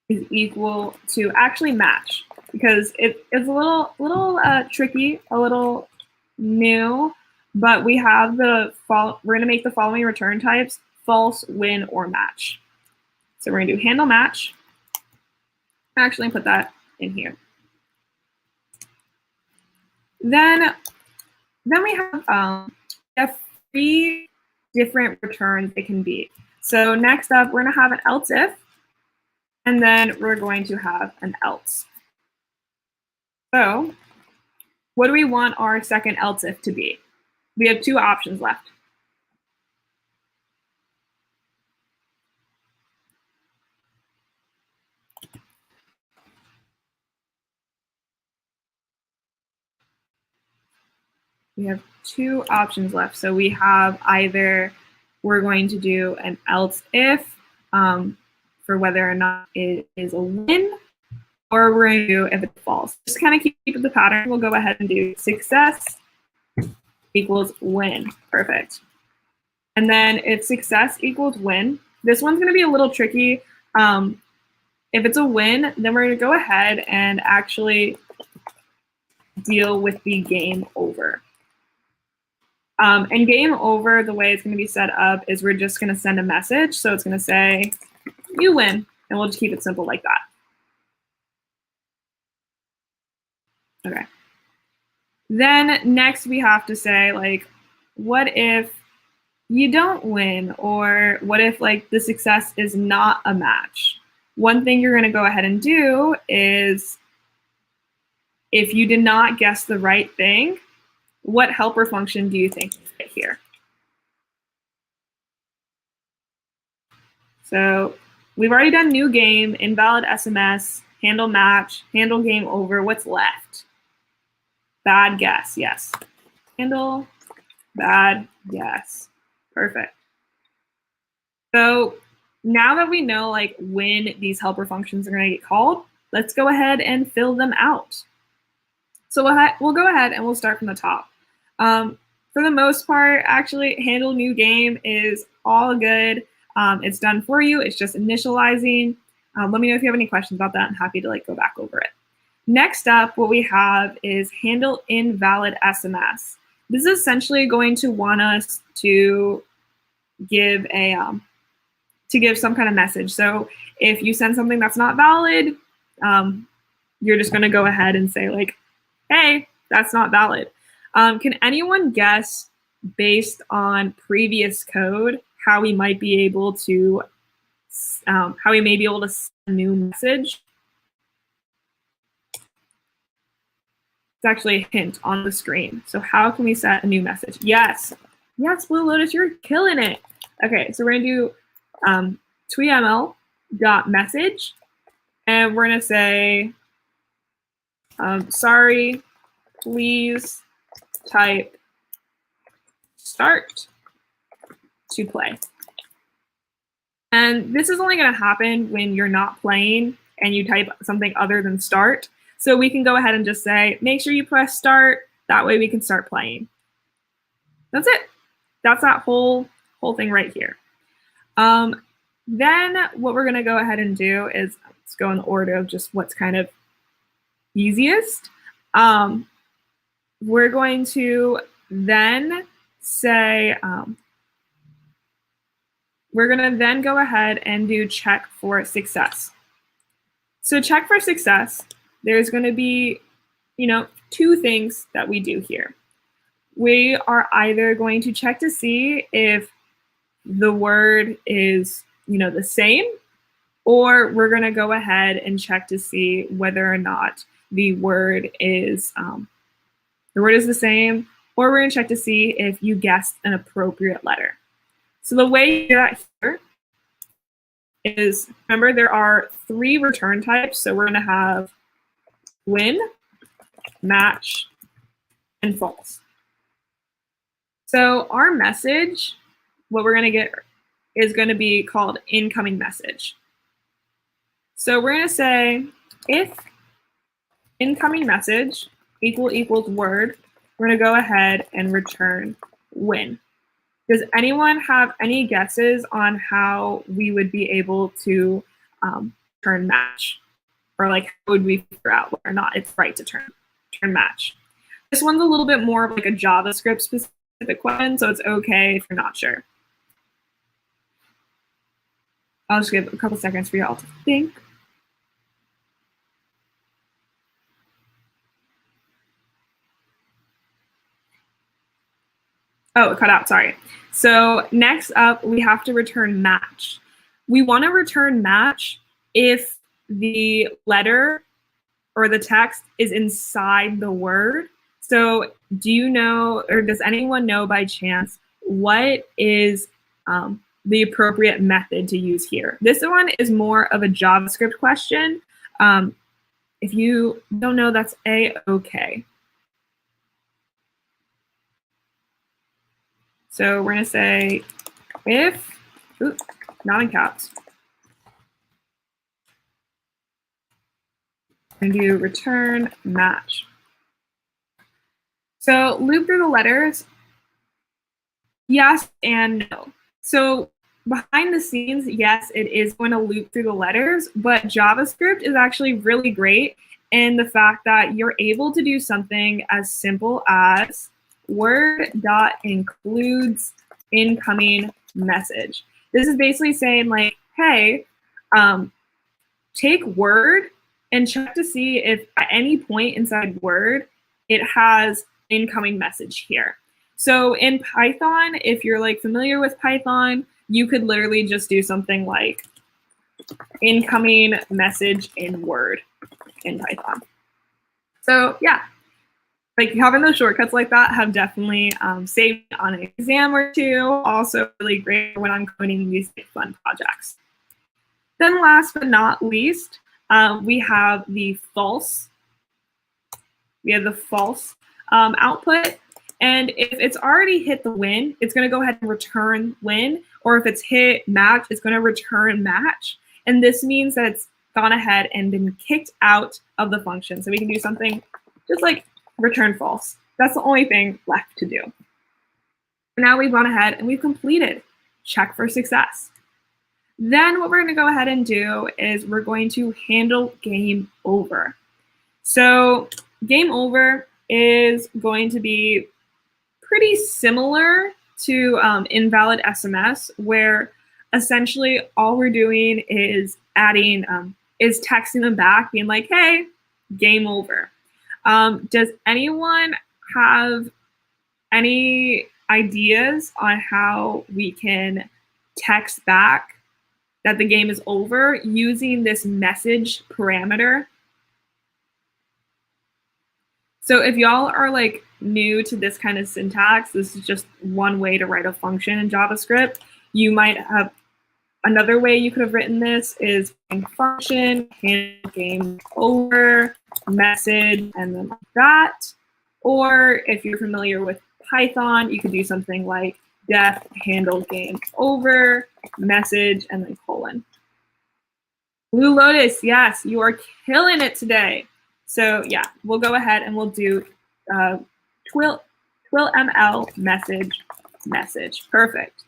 is equal to actually match, because it's a little tricky, a little new, but we have we're going to make the following return types: false, win, or match. So we're going to do handle match. Actually, put that in here. Then we have 3 different returns it can be. So next up, we're going to have an else if, and then we're going to have an else. So what do we want our second else if to be? We have 2 options left. We have 2 options left. So we have either we're going to do an else if for whether or not it is a win, or we're going to do if it's false. Just kind of keep the pattern. We'll go ahead and do success equals win. Perfect. And then if success equals win, this one's going to be a little tricky. If it's a win, then we're going to go ahead and actually deal with the game over. And game over, the way it's going to be set up is we're just going to send a message. So it's going to say, you win. And we'll just keep it simple like that. Okay. Then next we have to say, like, what if you don't win? Or what if, like, the success is not a match? One thing you're going to go ahead and do is, if you did not guess the right thing, what helper function do you think is right here? So we've already done new game, invalid SMS, handle match, handle game over. What's left? Bad guess, yes. Handle bad guess. Perfect. So now that we know like when these helper functions are going to get called, let's go ahead and fill them out. So we'll go ahead and we'll start from the top. For the most part, actually, handle new game is all good. It's done for you. It's just initializing. Let me know if you have any questions about that. I'm happy to like go back over it. Next up, what we have is handle invalid SMS. This is essentially going to want us to give a some kind of message. So if you send something that's not valid, you're just going to go ahead and say like, hey, that's not valid. Can anyone guess, based on previous code, how we might be able to send a new message? It's actually a hint on the screen. So how can we set a new message? Yes, Blue Lotus, you're killing it. Okay, so we're gonna do twiml.message, and we're gonna say, sorry, please type start to play. And this is only going to happen when you're not playing and you type something other than start. So we can go ahead and just say, make sure you press start. That way we can start playing. That's it. That's that whole thing right here. Then what we're going to go ahead and do is, let's go in the order of just what's kind of easiest. We're going to then say, we're going to then go ahead and do check for success. So check for success, there's going to be, two things that we do here. We are either going to check to see if the word is, the same, or we're going to go ahead and check to see whether or not the word is the same, or we're going to check to see if you guessed an appropriate letter. So the way you do that here is, remember, there are 3 return types. So we're going to have win, match, and false. So our message, what we're going to get is going to be called incoming message. So we're going to say if incoming message equals word, we're going to go ahead and return win. Does anyone have any guesses on how we would be able to turn match? Or like, how would we figure out whether or not it's right to turn match? This one's a little bit more of like a JavaScript specific one, so it's okay if you're not sure. I'll just give a couple seconds for y'all to think. Oh, it cut out, sorry. So next up, we have to return match. We want to return match if the letter or the text is inside the word. So do you know, or does anyone know by chance, what is the appropriate method to use here? This one is more of a JavaScript question. If you don't know, that's A-okay. So we're going to say if, not in caps. We're going to do return match. So loop through the letters, yes and no. So behind the scenes, yes, it is going to loop through the letters, but JavaScript is actually really great in the fact that you're able to do something as simple as word.includes incoming message. This is basically saying like, hey, take word and check to see if at any point inside word, it has incoming message here. So in Python, if you're like familiar with Python, you could literally just do something like incoming message in Word in Python. So yeah, like having those shortcuts like that have definitely saved me on an exam or two. Also really great when I'm coding these fun projects. Then last but not least, we have the false. We have the false output. And if it's already hit the win, it's going to go ahead and return win. Or if it's hit match, it's going to return match. And this means that it's gone ahead and been kicked out of the function. So we can do something just like return false. That's the only thing left to do. Now we've gone ahead and we've completed check for success. Then what we're going to go ahead and do is we're going to handle game over. So game over is going to be pretty similar to invalid SMS, where essentially all we're doing is adding, is texting them back, being like, hey, game over. Does anyone have any ideas on how we can text back that the game is over using this message parameter? So if y'all are like new to this kind of syntax, this is just one way to write a function in JavaScript. You might have another way you could have written this is function, handle game over, message, and then like that. Or if you're familiar with Python, you could do something like def handle game over, message, and then colon. Blue Lotus, yes, you are killing it today. So yeah, we'll go ahead and we'll do twilml message. Perfect.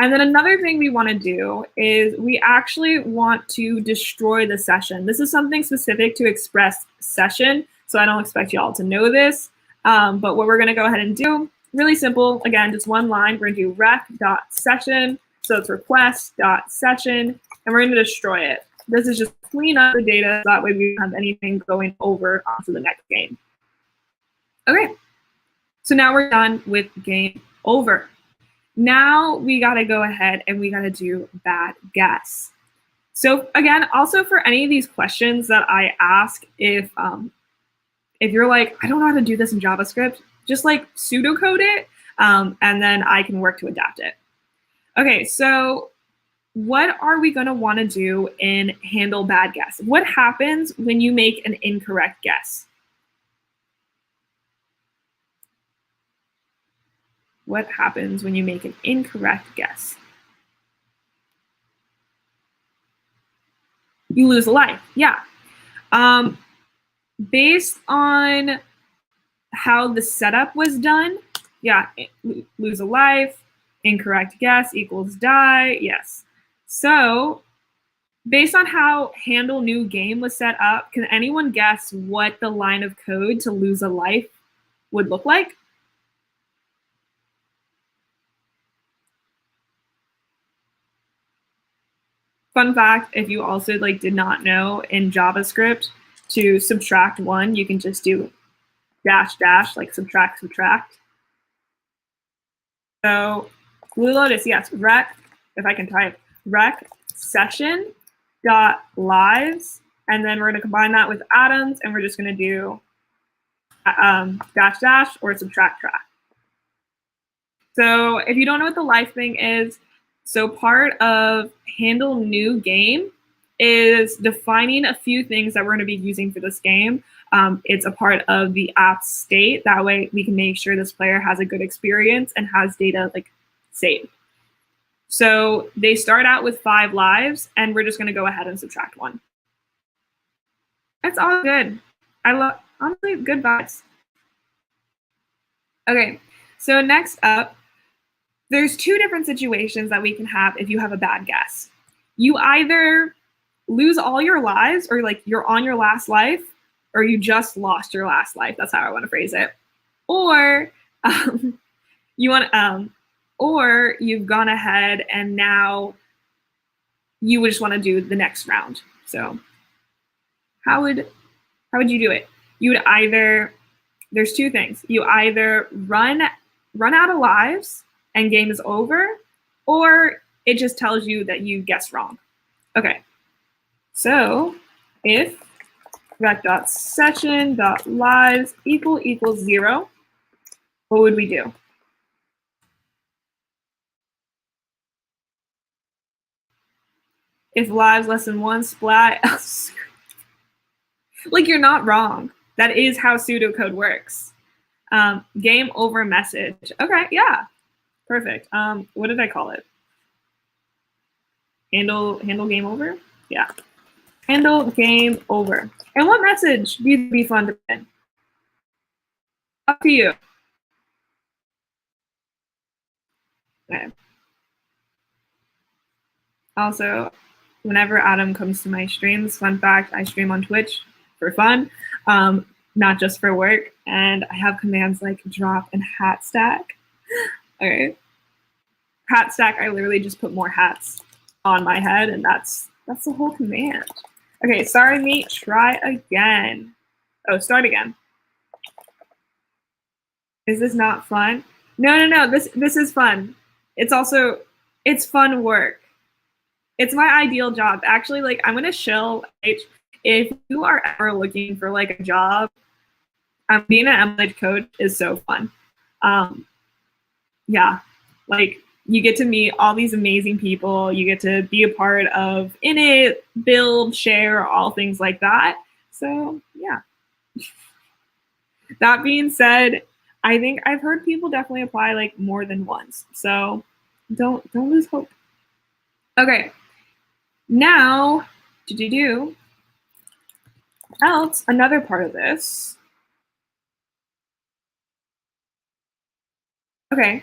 And then another thing we want to do is we actually want to destroy the session. This is something specific to express session, so I don't expect y'all to know this. But what we're going to go ahead and do, really simple, again, just one line. We're going to do rec.session, so it's request.session, and we're going to destroy it. This is just clean up the data, so that way we don't have anything going over onto the next game. Okay, so now we're done with game over. Now we got to go ahead and we got to do bad guess. So again, also for any of these questions that I ask, if you're like, I don't know how to do this in JavaScript, just like pseudocode it, and then I can work to adapt it. Okay, so what are we going to want to do in handle bad guess? What happens when you make an incorrect guess? What happens when you make an incorrect guess? You lose a life, yeah. Based on how the setup was done, yeah, lose a life, incorrect guess equals die, yes. So based on how handle new game was set up, can anyone guess what the line of code to lose a life would look like? Fun fact, if you also like did not know, in JavaScript, to subtract one, you can just do dash dash, like subtract. So Blue Lotus, yes, rec, if I can type, rec session dot lives, and then we're going to combine that with atoms, and we're just going to do dash dash or subtract track. So if you don't know what the life thing is, so part of handle new game is defining a few things that we're going to be using for this game. It's a part of the app state. That way we can make sure this player has a good experience and has data like saved. So they start out with 5 lives, and we're just going to go ahead and subtract 1. It's all good. I love, honestly, good vibes. Okay, so next up, there's 2 different situations that we can have if you have a bad guess. You either lose all your lives, or like you're on your last life, or you just lost your last life. That's how I want to phrase it. Or or you've gone ahead and now you just want to do the next round. So how would you do it? You would either, there's 2 things. You either run out of lives and game is over, or it just tells you that you guessed wrong. Okay, so if rec.session.lives equals 0, what would we do? If lives less than one, splat. Like, you're not wrong. That is how pseudocode works. Game over message. Okay, yeah, perfect. What did I call it? Handle game over? Yeah. Handle game over. And what message do you think would be fun to pin? Up to you. Okay. Also, whenever Adam comes to my streams, fun fact, I stream on Twitch for fun, not just for work. And I have commands like drop and hat stack. Okay. Hat stack, I literally just put more hats on my head, and that's the whole command. Okay, sorry, mate, try again. Oh, start again. Is this not fun? No, this is fun. It's fun work. It's my ideal job. Actually, like, I'm gonna shill. If you are ever looking for like a job, being an MLH coach is so fun. Yeah, like, you get to meet all these amazing people. You get to be a part of INIT, build, share, all things like that. So yeah. That being said, I think I've heard people definitely apply like more than once. So don't lose hope. Okay. Now, else another part of this. Okay.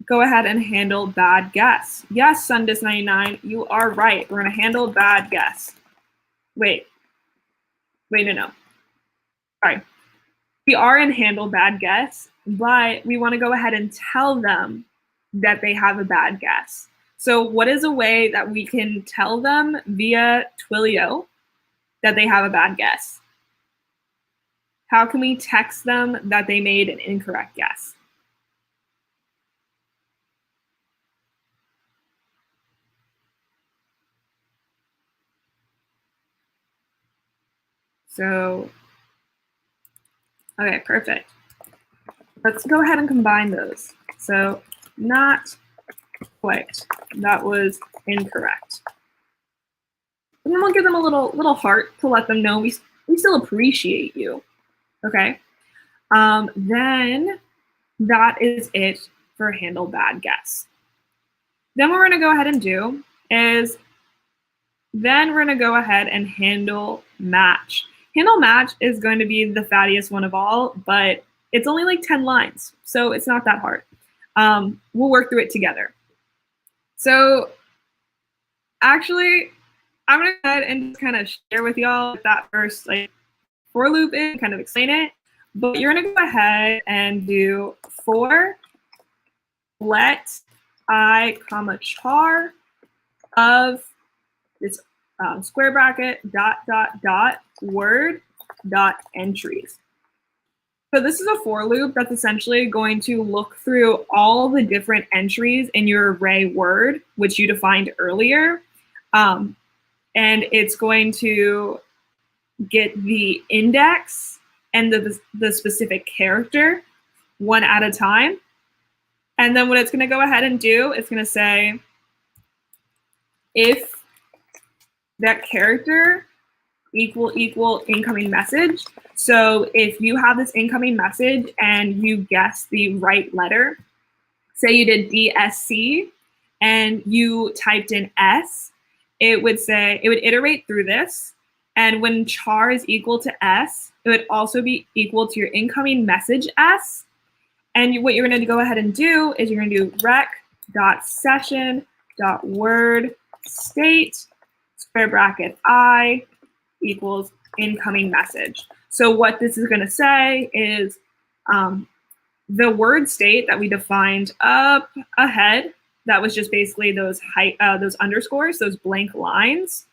Go ahead and handle bad guess. Yes, Sundis99, you are right. We're going to handle bad guess. Wait, no. Sorry. We are in handle bad guess, but we want to go ahead and tell them that they have a bad guess. So what is a way that we can tell them via Twilio that they have a bad guess? How can we text them that they made an incorrect guess? So, okay, perfect. Let's go ahead and combine those. So, not quite. That was incorrect. And then we'll give them a little heart to let them know we still appreciate you. Okay. Then that is it for handle bad guess. Then what we're going to go ahead and do is then we're going to go ahead and handle match. Handle match is going to be the fattiest one of all, but it's only like 10 lines, so it's not that hard. We'll work through it together. So actually, I'm going to go ahead and just kind of share with y'all that first like for loop in, kind of explain it. But you're going to go ahead and do for let I comma char of this square bracket dot word dot entries. So this is a for loop that's essentially going to look through all the different entries in your array word, which you defined earlier. And it's going to get the index and the specific character one at a time. And then what it's going to go ahead and do, it's going to say if that character equal incoming message. So if you have this incoming message and you guess the right letter, say you did DSC and you typed in S, it would iterate through this. And when char is equal to S, it would also be equal to your incoming message S. And what you're going to go ahead and do is you're going to do rec.session.word state square bracket I equals incoming message. So what this is going to say is the word state that we defined up ahead, that was just basically those underscores, those blank lines.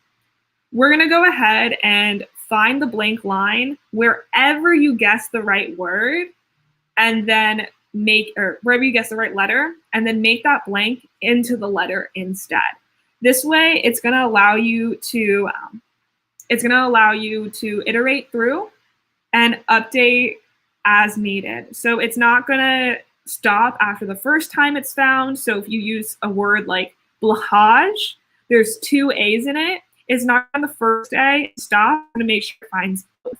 We're going to go ahead and find the blank line wherever you guess the right word, and then wherever you guess the right letter, and then make that blank into the letter instead. This way, it's going to allow you to iterate through and update as needed. So it's not going to stop after the first time it's found. So if you use a word like blahage, there's 2 A's in it, it's not on the first A, stop, to make sure it finds both.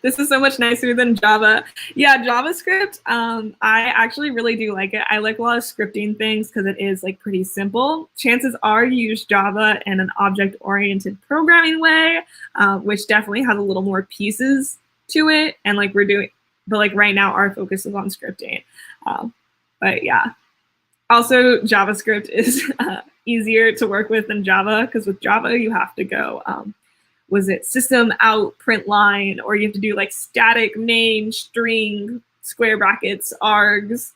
This is so much nicer than Java. Yeah, JavaScript, I actually really do like it. I like a lot of scripting things because it is like pretty simple. Chances are you use Java in an object-oriented programming way, which definitely has a little more pieces to it. And like we're doing, but like right now our focus is on scripting. But yeah, also JavaScript is easier to work with than Java because with Java you have to go, was it system out print line, or you have to do like static main string square brackets args.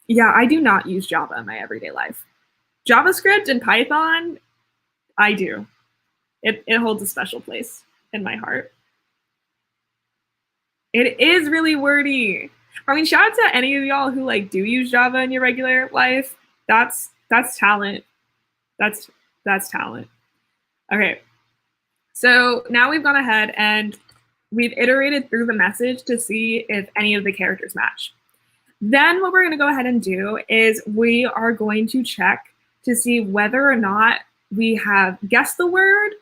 Yeah, I do not use Java in my everyday life. JavaScript and Python, I do. It holds a special place in my heart. It is really wordy. I mean, shout out to any of y'all who like do use Java in your regular life. That's talent. That's talent. Okay. So now we've gone ahead and we've iterated through the message to see if any of the characters match. Then what we're going to go ahead and do is we are going to check to see whether or not we have guessed the word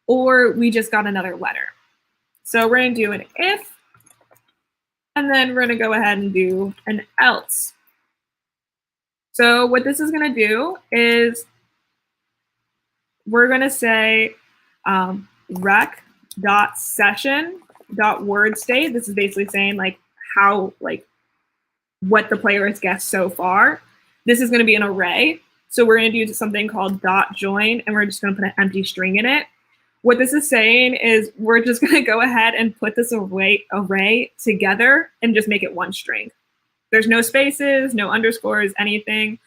or we just got another letter. So we're going to do an if, and then we're going to go ahead and do an else. So what this is going to do is we're going to say rec.session.wordState. This is basically saying like how, like what the player has guessed so far. This is going to be an array. So we're going to do something called .join, and we're just going to put an empty string in it. What this is saying is we're just going to go ahead and put this array together and just make it one string. There's no spaces, no underscores, anything.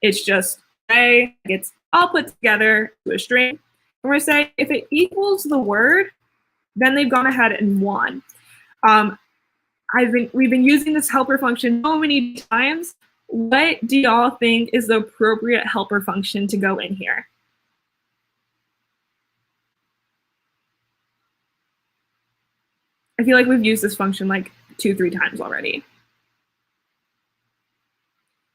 It's just array. It's all put together to a string. And we're going to say if it equals the word, then they've gone ahead and won. We've been using this helper function so many times. What do y'all think is the appropriate helper function to go in here? I feel like we've used this function like 2-3 times already.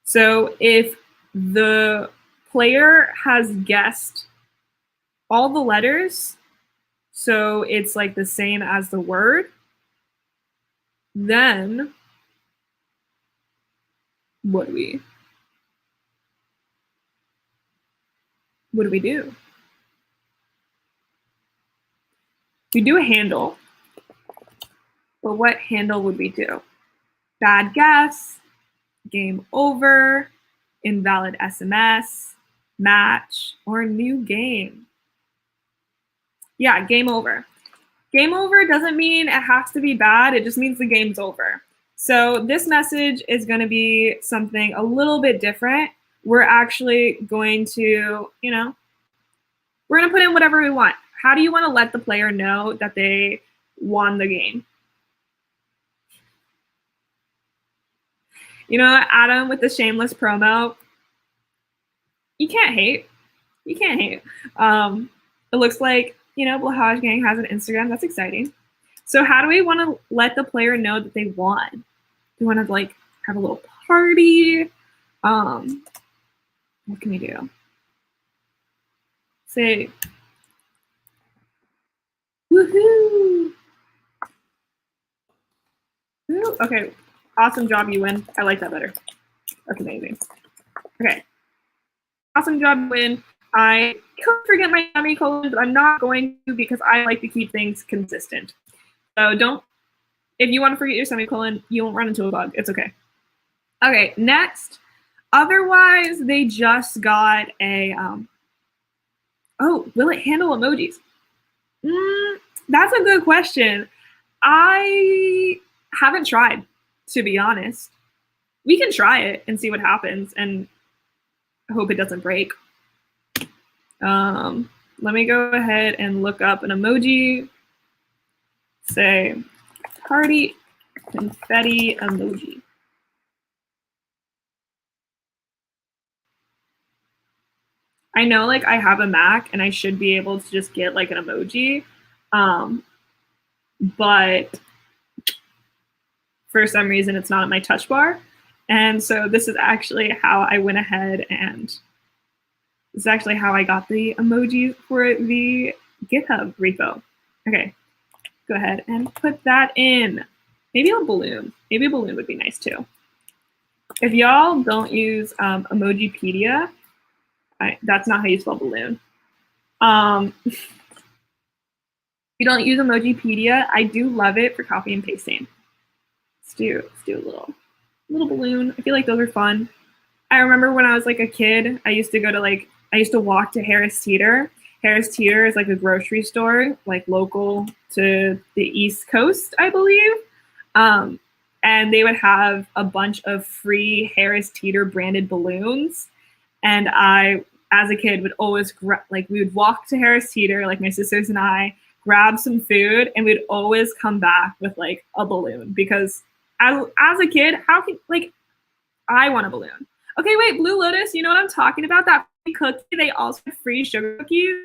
So if the player has guessed all the letters, so it's like the same as the word, then what do we do? We do a handle, but what handle would we do? Bad guess, game over, invalid SMS, match, or new game. Yeah, game over. Game over doesn't mean it has to be bad. It just means the game's over. So this message is going to be something a little bit different. We're actually going to, we're going to put in whatever we want. How do you want to let the player know that they won the game? Adam with the shameless promo. You can't hate. You can't hate. It looks like, Blahaj Gang has an Instagram. That's exciting. So how do we want to let the player know that they won? Do we want to like have a little party? What can we do? Say, woohoo! Woo. Okay, awesome job, you win. I like that better. That's amazing. Okay, awesome job, you win. I could forget my semicolon, but I'm not going to because I like to keep things consistent. So if you want to forget your semicolon, you won't run into a bug. It's okay. Okay, next. Otherwise, they just got a, will it handle emojis? That's a good question. I haven't tried, to be honest. We can try it and see what happens and hope it doesn't break. Let me go ahead and look up an emoji. Say, party confetti emoji. I know like I have a Mac and I should be able to just get like an emoji. But for some reason it's not at my touch bar. And so this is actually how I went ahead and this is actually how I got the emojis for the GitHub repo. Okay, go ahead and put that in. Maybe a balloon. Maybe a balloon would be nice too. If y'all don't use Emojipedia, that's not how you spell balloon. If you don't use Emojipedia, I do love it for copy and pasting. Let's do a little balloon. I feel like those are fun. I remember when I was like a kid, I used to walk to Harris Teeter. Harris Teeter is like a grocery store, like local to the East Coast, I believe. And they would have a bunch of free Harris Teeter branded balloons. And I, as a kid, would always, we would walk to Harris Teeter, like my sisters and I, grab some food, and we'd always come back with like a balloon because as a kid, how can, like, I want a balloon. Okay, wait, Blue Lotus, you know what I'm talking about? That free cookie, they also have free sugar cookies.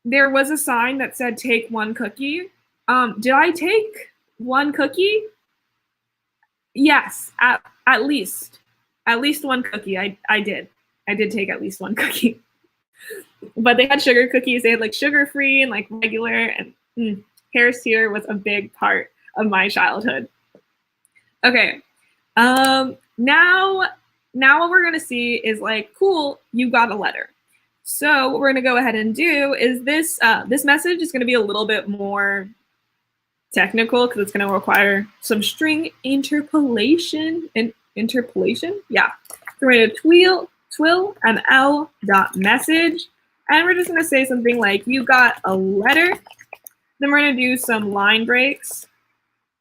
There was a sign that said take one cookie. Did I take one cookie? Yes, at least one cookie. I did take at least one cookie. But they had sugar cookies. They had like sugar-free and like regular, and Harris Teeter was a big part of my childhood. Okay, now what we're gonna see is like, cool, you got a letter. So what we're gonna go ahead and do is this message is gonna be a little bit more technical because it's gonna require some string interpolation and interpolation. Yeah, so we're gonna twil ml.message, and we're just gonna say something like, you got a letter. Then we're gonna do some line breaks.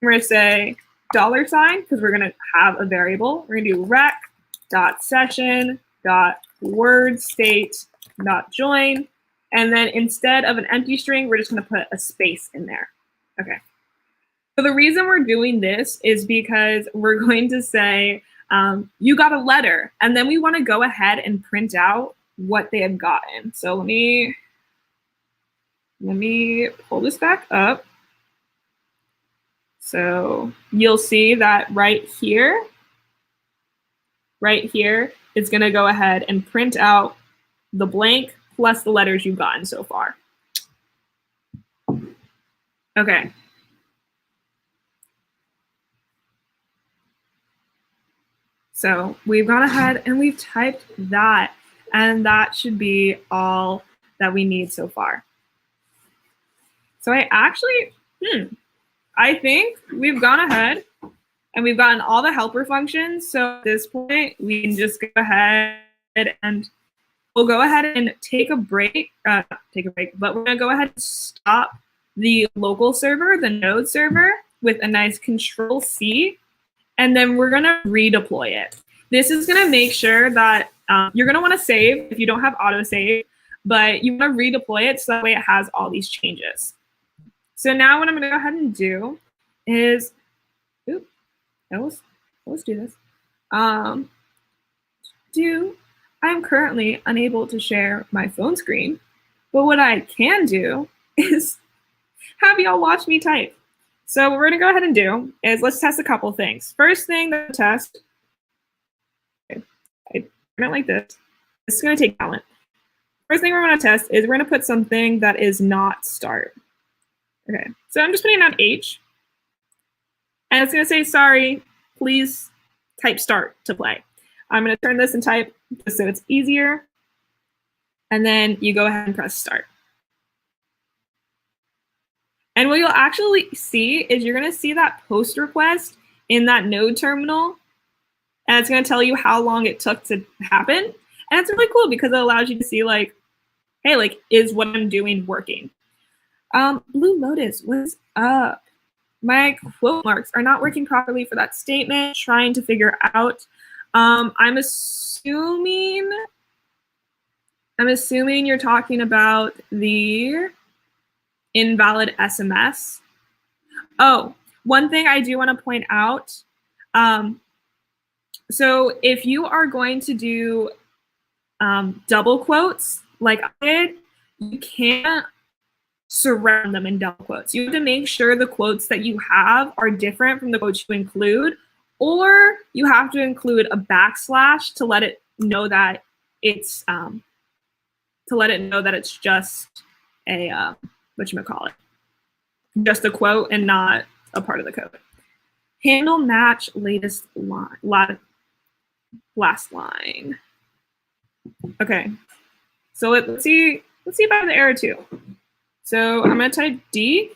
We're gonna say $, because we're gonna have a variable. We're gonna do rec.session.wordState.join, and then instead of an empty string, we're just gonna put a space in there. Okay. So the reason we're doing this is because we're going to say, you got a letter, and then we want to go ahead and print out what they have gotten. So let me pull this back up. So you'll see that right here, it's going to go ahead and print out the blank plus the letters you've gotten so far. Okay. So we've gone ahead and we've typed that, and that should be all that we need so far. So I actually, I think we've gone ahead and we've gotten all the helper functions. So at this point, we can just go ahead and we'll go ahead and take a break, but we're gonna go ahead and stop the local server, the node server, with a nice Control-C, and then we're gonna redeploy it. This is gonna make sure that you're gonna wanna save if you don't have autosave, but you wanna redeploy it so that way it has all these changes. So now what I'm gonna go ahead and do is, let's do this. I'm currently unable to share my phone screen, but what I can do is have y'all watch me type. So what we're gonna go ahead and do is let's test a couple things. First thing that test, okay, I turn it like this. This is gonna take talent. First thing we're gonna test is we're gonna put something that is not start. Okay, so I'm just putting on H, and it's gonna say, sorry, please type start to play. I'm gonna turn this and type just so it's easier. And then you go ahead and press start. And what you'll actually see is you're gonna see that post request in that node terminal, and it's gonna tell you how long it took to happen. And it's really cool because it allows you to see like, hey, like, is what I'm doing working? Blue Lotus, what's up? My quote marks are not working properly for that statement, trying to figure out. I'm assuming you're talking about the invalid SMS. Oh, one thing I do want to point out. So if you are going to do double quotes like I did, you can't surround them in double quotes. You have to make sure the quotes that you have are different from the quotes you include, or you have to include a backslash to let it know that it's just a whatchamacallit, just a quote and not a part of the code. Handle match latest line, last line. Okay, so let's see if I have the error too. So I'm gonna type D.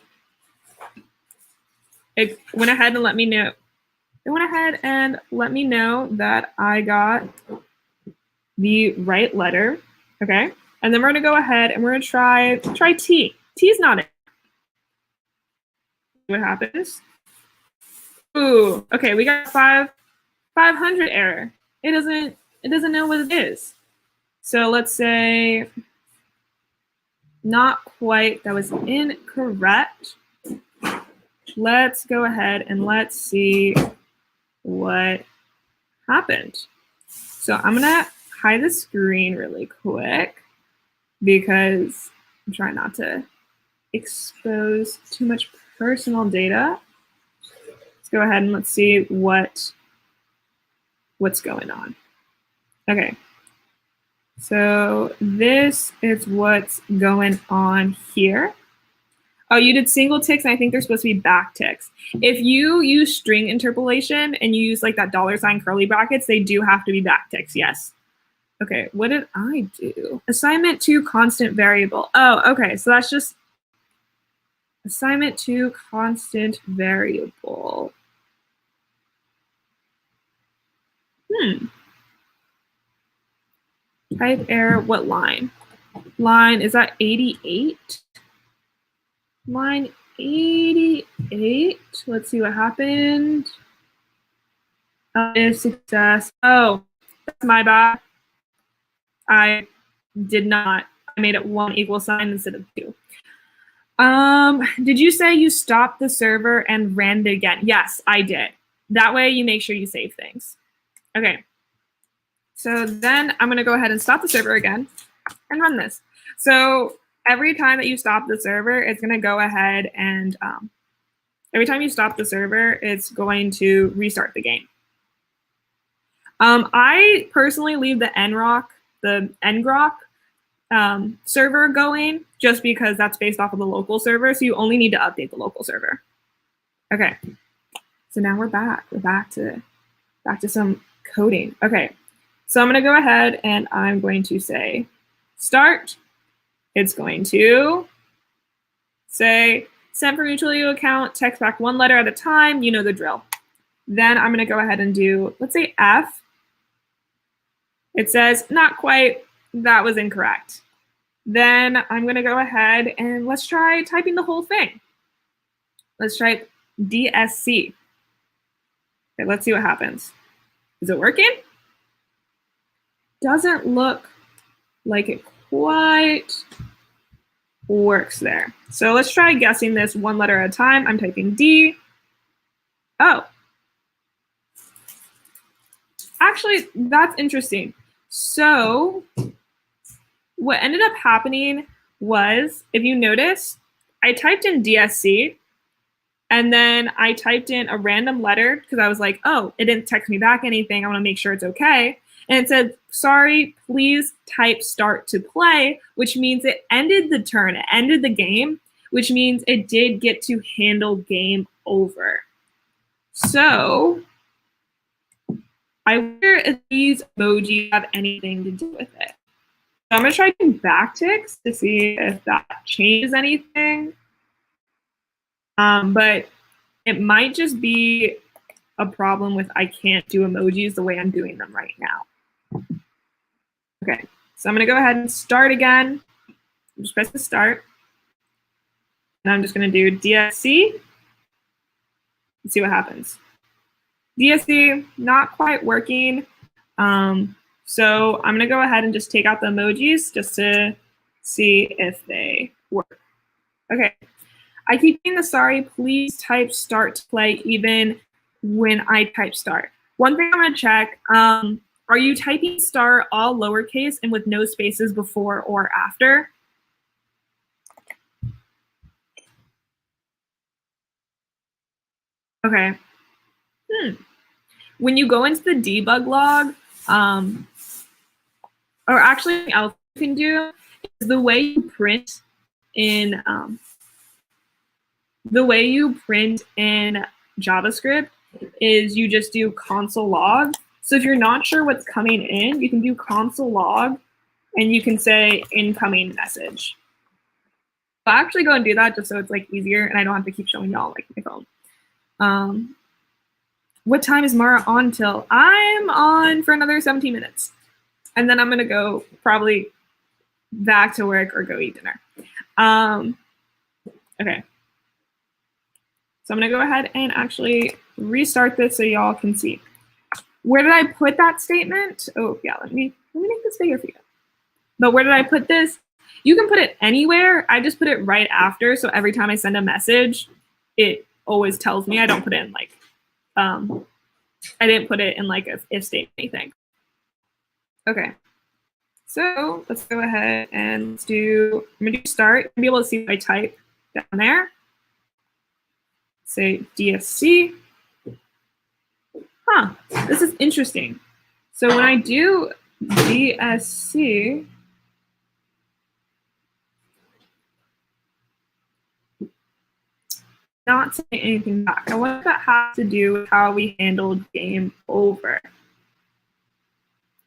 It went ahead and let me know. It went ahead and let me know that I got the right letter. Okay, and then we're gonna go ahead and we're gonna try T. T is not it. What happens? Ooh, okay, we got 500 error. It doesn't know what it is. So let's say not quite, that was incorrect. Let's go ahead and let's see what happened. So I'm gonna hide the screen really quick because I'm trying not to expose too much personal data. Let's go ahead and let's see what's going on. Okay. So this is what's going on here. Oh, you did single ticks, and I think they're supposed to be back ticks. If you use string interpolation and you use like that $ curly brackets, they do have to be back ticks, yes. Okay, what did I do? Assignment to constant variable. Oh, okay, so that's just assignment to constant variable. Type error, what line? Line, is that 88? Line 88. Let's see what happened. Success. Oh, that's my bad. I did not. I made it 1 equal sign instead of 2. Did you say you stopped the server and ran it again? Yes, I did. That way you make sure you save things. Okay. So then I'm going to go ahead and stop the server again and run this. So every time that you stop the server, it's going to go ahead and every time you stop the server, it's going to restart the game. I personally leave the ngrok server going just because that's based off of the local server. So you only need to update the local server. Okay. So now we're back. We're back to some coding. Okay. So I'm going to go ahead and I'm going to say start. It's going to say send from your Twilio account, text back 1 letter at a time. You know the drill. Then I'm going to go ahead and do, let's say F. It says not quite. That was incorrect. Then I'm going to go ahead and let's try typing the whole thing. Let's try DSC. Okay, let's see what happens. Is it working? Doesn't look like it quite works there. So let's try guessing this 1 letter at a time. I'm typing D. Oh. Actually, that's interesting. So what ended up happening was, if you notice, I typed in DSC, and then I typed in a random letter because I was like, oh, it didn't text me back anything. I want to make sure it's okay. And it said, sorry, please type start to play, which means it ended the turn. It ended the game, which means it did get to handle game over. So I wonder if these emojis have anything to do with it. So I'm going to try doing backticks to see if that changes anything. But it might just be a problem with I can't do emojis the way I'm doing them right now. Okay, so I'm going to go ahead and start again. Just press the start. And I'm just going to do DSC and see what happens. DSC, not quite working. So I'm going to go ahead and just take out the emojis just to see if they work. Okay. I keep getting the sorry, please type start to play even when I type start. One thing I'm going to check, are you typing start all lowercase and with no spaces before or after? Okay. When you go into the debug log, or actually something else you can do is the way you print in JavaScript is you just do console log. So if you're not sure what's coming in, you can do console log and you can say incoming message. I'll actually go and do that just so it's like easier and I don't have to keep showing y'all like my phone. What time is Mara on till? I'm on for another 17 minutes. And then I'm gonna go probably back to work or go eat dinner. Okay. So I'm gonna go ahead and actually restart this so y'all can see. Where did I put that statement? Oh yeah, let me make this bigger for you. But where did I put this? You can put it anywhere. I just put it right after, so every time I send a message, it always tells me. I don't put it in like, I didn't put it in like a if statement anything. Okay, so let's go ahead and let's do, I'm gonna do start. You'll be able to see what I type down there. Say DSC. Huh, this is interesting. So when I do DSC, not saying anything back. I wonder if that has to do with how we handled game over.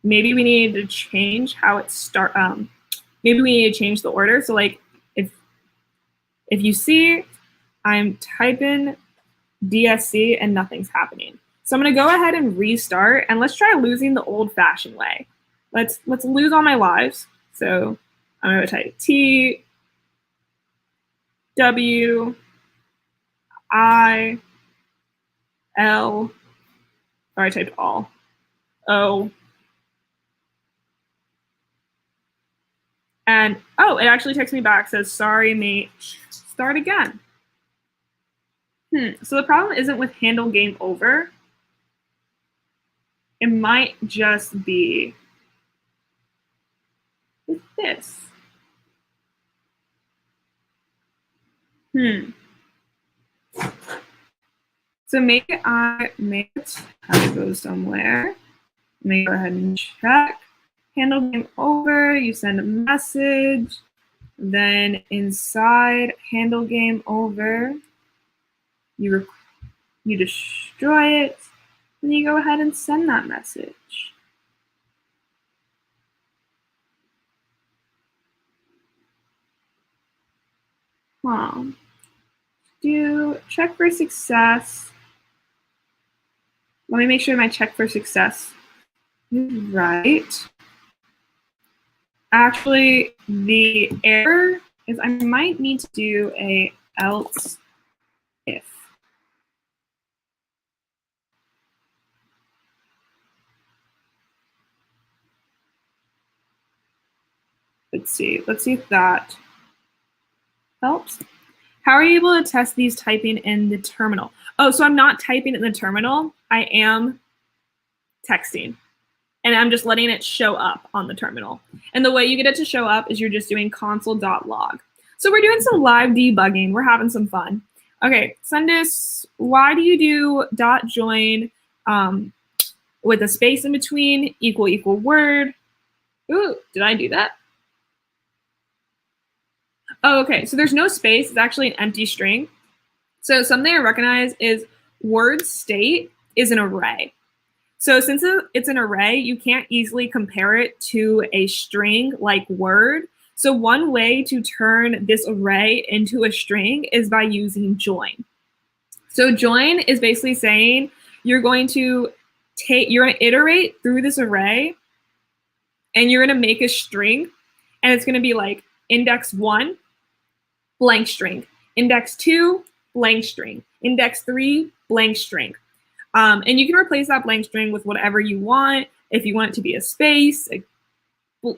Maybe we need to change how it start. Maybe we need to change the order. So like if you see, I'm typing DSC and nothing's happening. So I'm gonna go ahead and restart and let's try losing the old-fashioned way. Let's lose all my lives. So I'm gonna type T W I L, or I typed all, O, and oh, it actually texts me back, says, sorry, mate, start again. So the problem isn't with handle game over. It might just be with this. So maybe I make it have to go somewhere. Let me go ahead and check. Handle game over, you send a message. Then inside handle game over, you destroy it, and you go ahead and send that message. Do check for success. Let me make sure my check for success is right. Actually, the error is I might need to do a else if. Let's see if that helps. How are you able to test these typing in the terminal? Oh, so I'm not typing in the terminal. I am texting. And I'm just letting it show up on the terminal. And the way you get it to show up is you're just doing console.log. So we're doing some live debugging. We're having some fun. Okay, Sundis, why do you do .join with a space in between, equal word? Ooh, did I do that? Oh, okay, so there's no space. It's actually an empty string. So something I recognize is word state is an array. So since it's an array, you can't easily compare it to a string like word. So one way to turn this array into a string is by using join. So join is basically saying you're going to iterate through this array and you're going to make a string, and it's going to be like index 1, blank string, index 2, blank string, index 3, blank string. And you can replace that blank string with whatever you want. If you want it to be a space,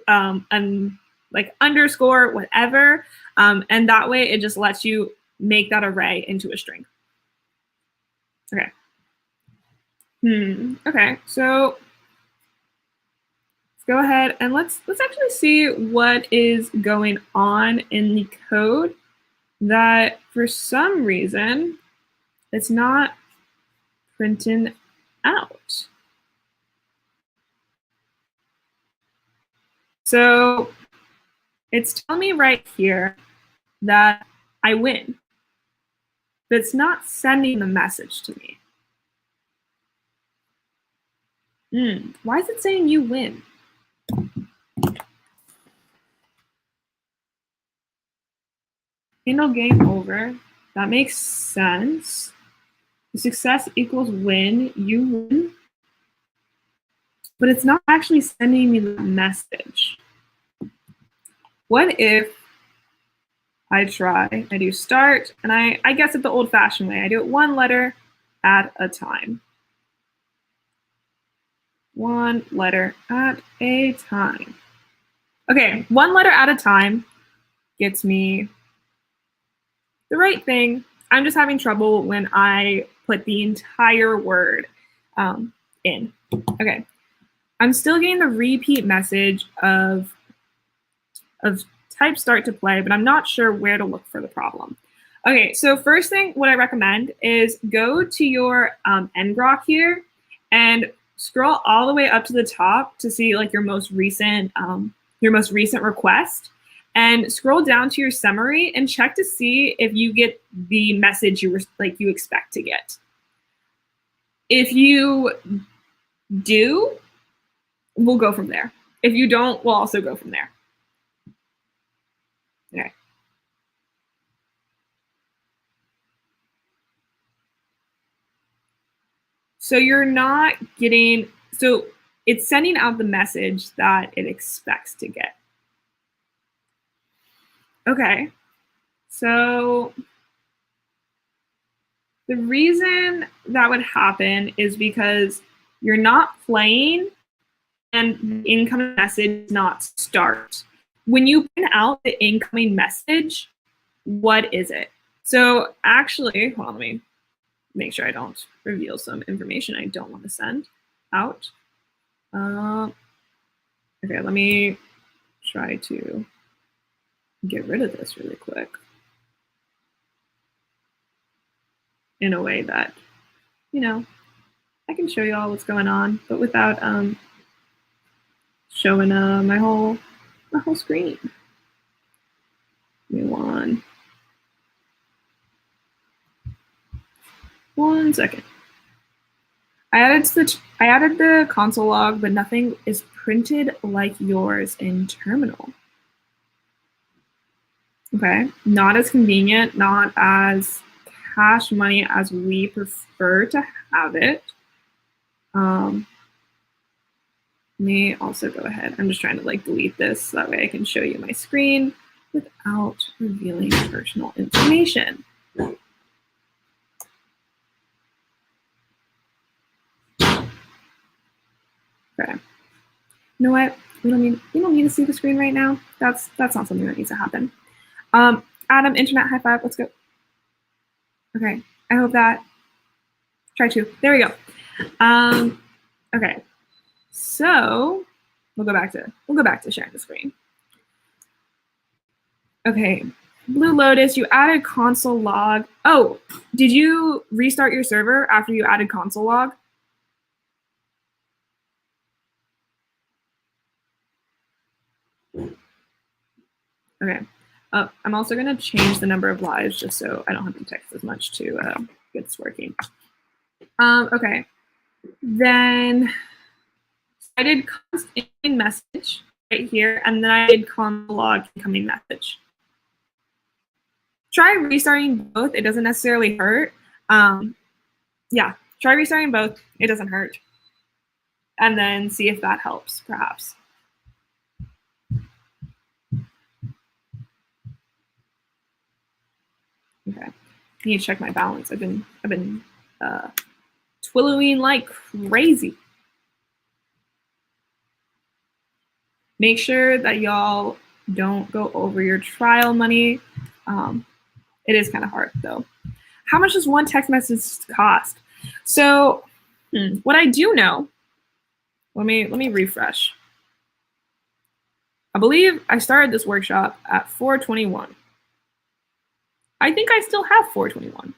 and like underscore, whatever. And that way it just lets you make that array into a string. Okay. Okay, so let's go ahead and let's actually see what is going on in the code that for some reason it's not printing out. So it's telling me right here that I win, but it's not sending the message to me. Why is it saying you win? Handle game over. That makes sense. The success equals win. You win. But it's not actually sending me the message. What if I do start, and I guess it the old-fashioned way. I do it one letter at a time. One letter at a time. Okay, one letter at a time gets me the right thing. I'm just having trouble when I put the entire word in. Okay, I'm still getting the repeat message of type start to play, but I'm not sure where to look for the problem. Okay, so first thing, what I recommend is go to your ngrok here and scroll all the way up to the top to see like your most recent request, and scroll down to your summary and check to see if you get the message you expect to get. If you do, we'll go from there. If you don't, we'll also go from there. Okay. So you're not getting, so it's sending out the message that it expects to get. Okay, so the reason that would happen is because you're not playing and the incoming message does not start. When you print out the incoming message, what is it? So actually, hold on, let me make sure I don't reveal some information I don't want to send out. Okay, let me try to get rid of this really quick in a way that, you know, I can show you all what's going on, but without showing my whole screen. Give me one second. I added the console log, but nothing is printed like yours in terminal. Okay, not as convenient, not as cash money as we prefer to have it. Let me also go ahead. I'm just trying to like delete this so that way I can show you my screen without revealing personal information. Okay. You know what? We don't need to see the screen right now. That's not something that needs to happen. Adam, internet high five. Let's go. Okay. I hope that. Try to. There we go. Okay. So we'll go back to sharing the screen. Okay. Blue Lotus, you added console log. Oh, did you restart your server after you added console log? Okay. I'm also going to change the number of lives just so I don't have to text as much to get this working. Okay. Then I did const incoming message right here, and then I did console log incoming message. Try restarting both. It doesn't necessarily hurt. Yeah, try restarting both. It doesn't hurt. And then see if that helps, perhaps. Okay, I need to check my balance. I've been Twilioing like crazy. Make sure that y'all don't go over your trial money. It is kind of hard though. How much does one text message cost? So what I do know, let me refresh. I believe I started this workshop at 421. I think I still have 421.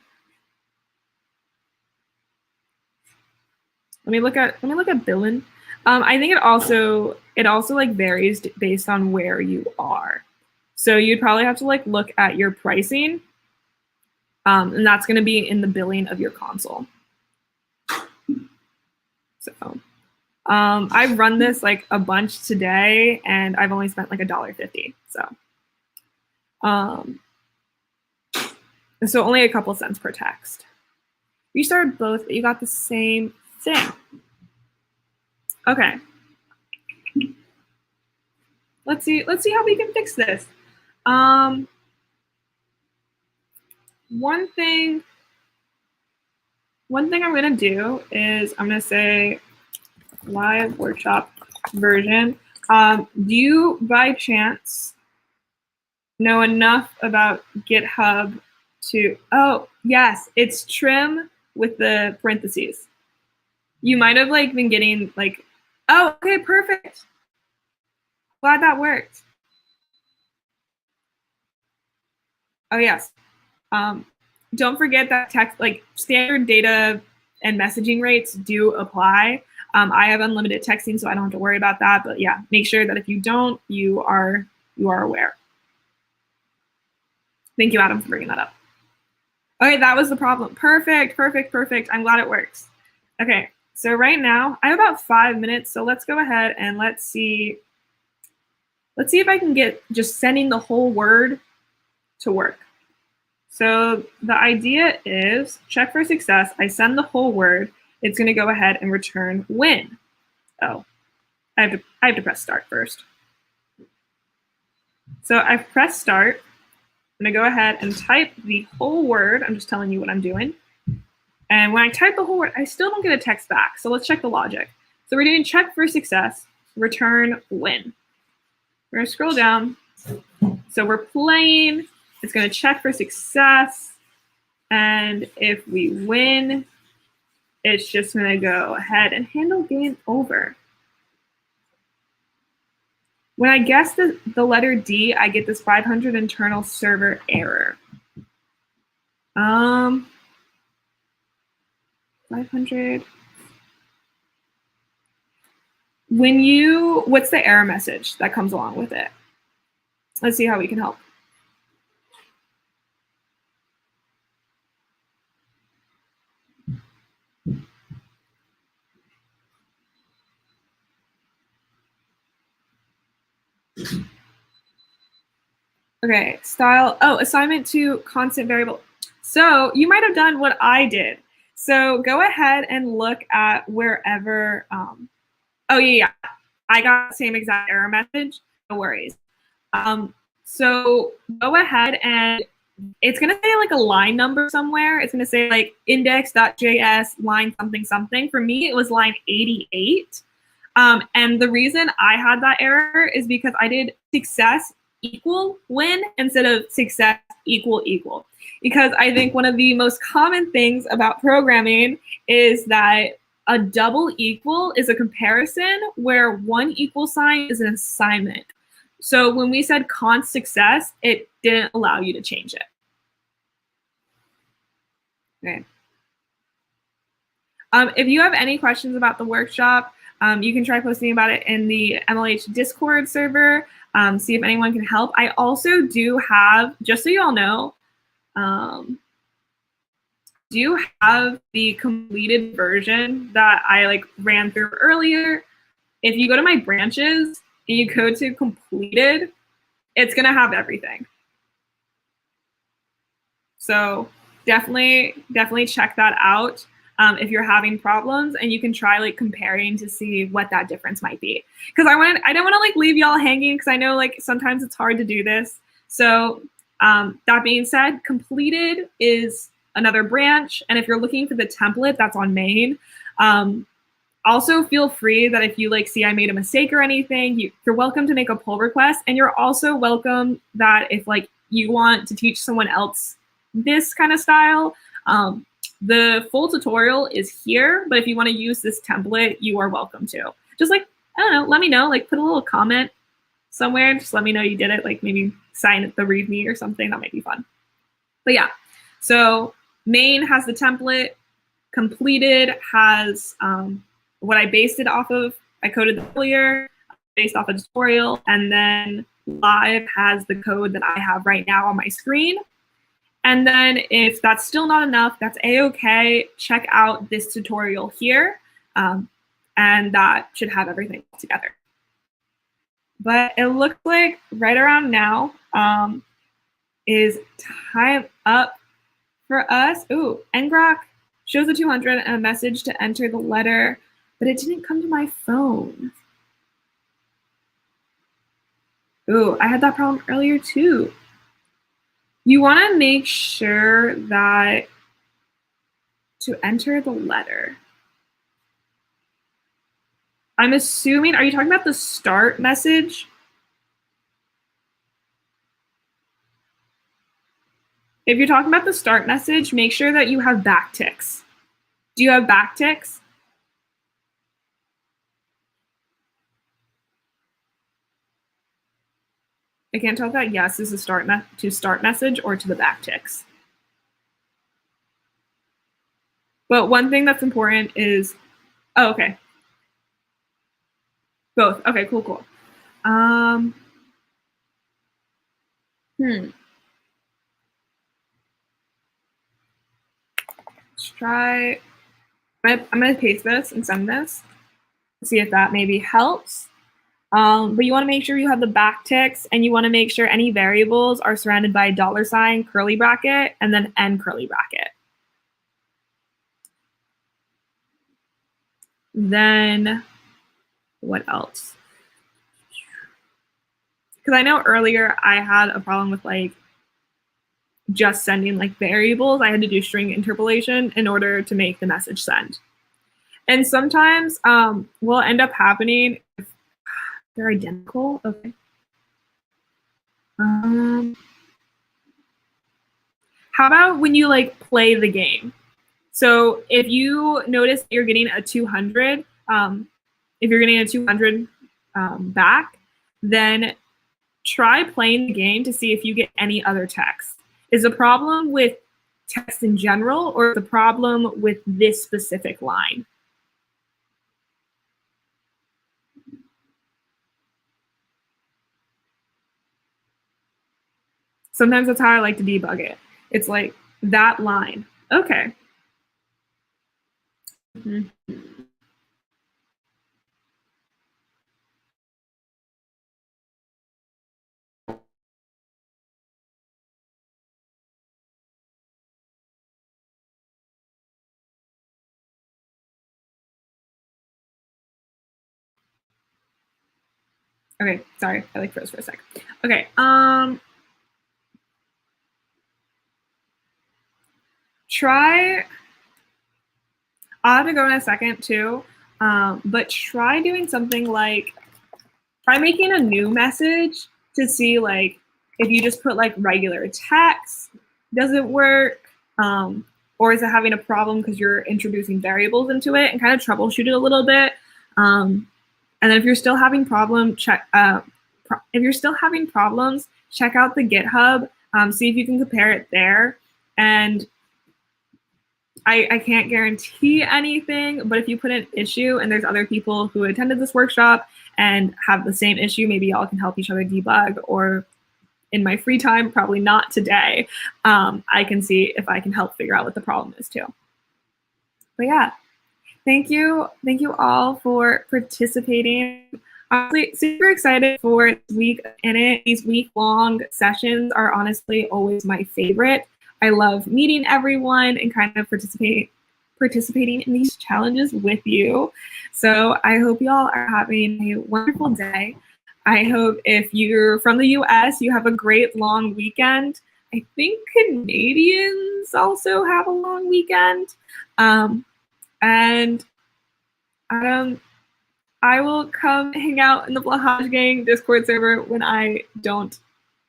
Let me look at billing. I think it also like varies based on where you are. So you'd probably have to like look at your pricing, and that's going to be in the billing of your console. So I've run this like a bunch today, and I've only spent like $1.50. So only a couple cents per text. You started both, but you got the same thing. Okay. Let's see how we can fix this. One thing I'm going to do is I'm going to say live workshop version. Do you by chance know enough about GitHub to, oh yes, it's trim with the parentheses. You might have like been getting like, oh, okay, perfect. Glad that worked. Oh yes. Don't forget that text, like standard data and messaging rates do apply. I have unlimited texting, so I don't have to worry about that. But yeah, make sure that if you don't, you are aware. Thank you, Adam, for bringing that up. Okay, that was the problem. Perfect. I'm glad it works. Okay, so right now I have about 5 minutes, so let's go ahead and let's see if I can get just sending the whole word to work. So the idea is check for success. I send the whole word. It's going to go ahead and return win. Oh, I have to press start first. So I've pressed start. I'm going to go ahead and type the whole word. I'm just telling you what I'm doing. And when I type the whole word, I still don't get a text back. So let's check the logic. So we're doing check for success, return win. We're going to scroll down. So we're playing. It's going to check for success. And if we win, it's just going to go ahead and handle game over. When I guess the letter D, I get this 500 internal server error. 500. What's the error message that comes along with it? Let's see how we can help. Okay, style, assignment to constant variable. So you might have done what I did. So go ahead and look at wherever, oh yeah, I got the same exact error message, no worries. So go ahead and it's gonna say like a line number somewhere. It's gonna say like index.js line something something. For me, it was line 88. And the reason I had that error is because I did success equal win instead of success equal equal. Because I think one of the most common things about programming is that a double equal is a comparison where one equal sign is an assignment. So when we said const success, it didn't allow you to change it. Okay. If you have any questions about the workshop, you can try posting about it in the MLH Discord server, see if anyone can help. I also do have, just so you all know, do have the completed version that I like ran through earlier. If you go to my branches and you go to completed, it's gonna have everything. So definitely check that out if you're having problems, and you can try like comparing to see what that difference might be. Because I don't want to like leave y'all hanging, because I know like sometimes it's hard to do this. So that being said, completed is another branch, and if you're looking for the template, that's on main. Also feel free that if you like see I made a mistake or anything, you're welcome to make a pull request, and you're also welcome that if like you want to teach someone else this kind of style, the full tutorial is here, but if you want to use this template, you are welcome to. Just like, I don't know, let me know, like put a little comment somewhere, just let me know you did it, like maybe sign the README or something, that might be fun. But yeah, so main has the template, completed has what I based it off of. I coded it earlier, based off a tutorial, and then live has the code that I have right now on my screen. And then if that's still not enough, that's a-okay. Check out this tutorial here, and that should have everything together. But it looks like right around now is time up for us. Ooh, ngrok shows a 200 and a message to enter the letter, but it didn't come to my phone. Ooh, I had that problem earlier too. You want to make sure that to enter the letter. I'm assuming, are you talking about the start message? If you're talking about the start message, make sure that you have backticks. Do you have backticks? I can't tell if that yes is a start message or to the backticks. But one thing that's important is, oh, okay. Both. Okay, cool, cool. Let's try. I'm gonna paste this and send this. See if that maybe helps. But you want to make sure you have the backticks, and you want to make sure any variables are surrounded by $, curly bracket, and then end curly bracket. Then what else? Because I know earlier I had a problem with like just sending like variables. I had to do string interpolation in order to make the message send. And sometimes will end up happening if they're identical. Okay. How about when you like play the game? So if you notice you're getting a 200, if you're getting a 200 back, then try playing the game to see if you get any other text. Is the problem with text in general, or the problem with this specific line? Sometimes that's how I like to debug it. It's like that line. Okay. Okay, sorry, I like froze for a sec. Okay, try, I'll have to go in a second too, but try doing something like, try making a new message to see like, if you just put like regular text, does it work? Or is it having a problem because you're introducing variables into it, and kind of troubleshoot it a little bit. And then if you're still having problems, check out the GitHub, see if you can compare it there. And I can't guarantee anything, but if you put an issue and there's other people who attended this workshop and have the same issue, maybe y'all can help each other debug, or in my free time, probably not today, I can see if I can help figure out what the problem is too. But yeah, thank you all for participating. Honestly, super excited for this week in it. These week-long sessions are honestly always my favorite. I love meeting everyone and kind of participating in these challenges with you. So I hope y'all are having a wonderful day. I hope if you're from the US, you have a great long weekend. I think Canadians also have a long weekend. And I will come hang out in the Blahaj Gang Discord server when I don't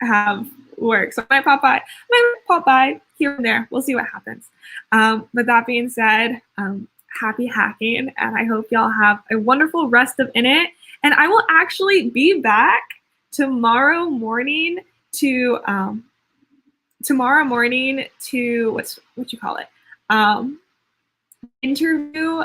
have work. So I might pop by here and there. We'll see what happens. But that being said, happy hacking, and I hope y'all have a wonderful rest of INIT. And I will actually be back tomorrow morning to what you call it, interview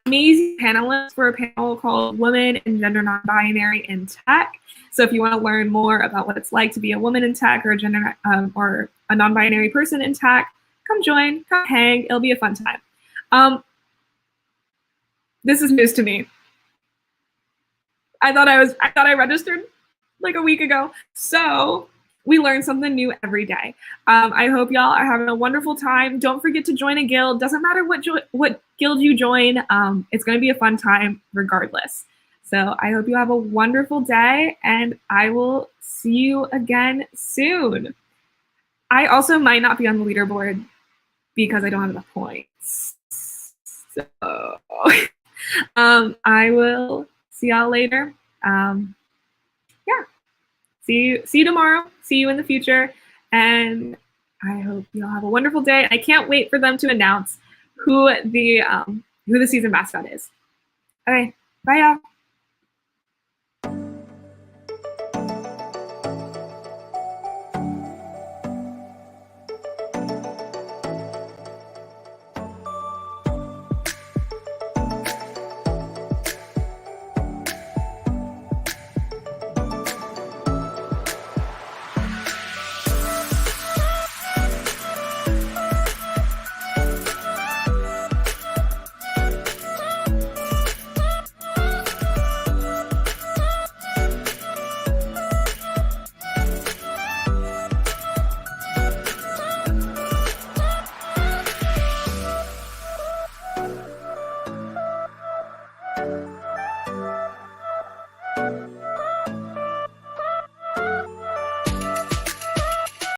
amazing panelists for a panel called Women and Gender Non-Binary in Tech. So if you want to learn more about what it's like to be a woman in tech or a non-binary person in tech, come join, come hang. It'll be a fun time. This is news to me. I thought I registered like a week ago. So we learn something new every day. I hope y'all are having a wonderful time. Don't forget to join a guild. Doesn't matter what guild you join. It's going to be a fun time regardless. So I hope you have a wonderful day, and I will see you again soon. I also might not be on the leaderboard because I don't have enough points. So I will see y'all later. Yeah. See you tomorrow. See you in the future. And I hope you'll have a wonderful day. I can't wait for them to announce who the season mascot is. Okay. Bye, y'all.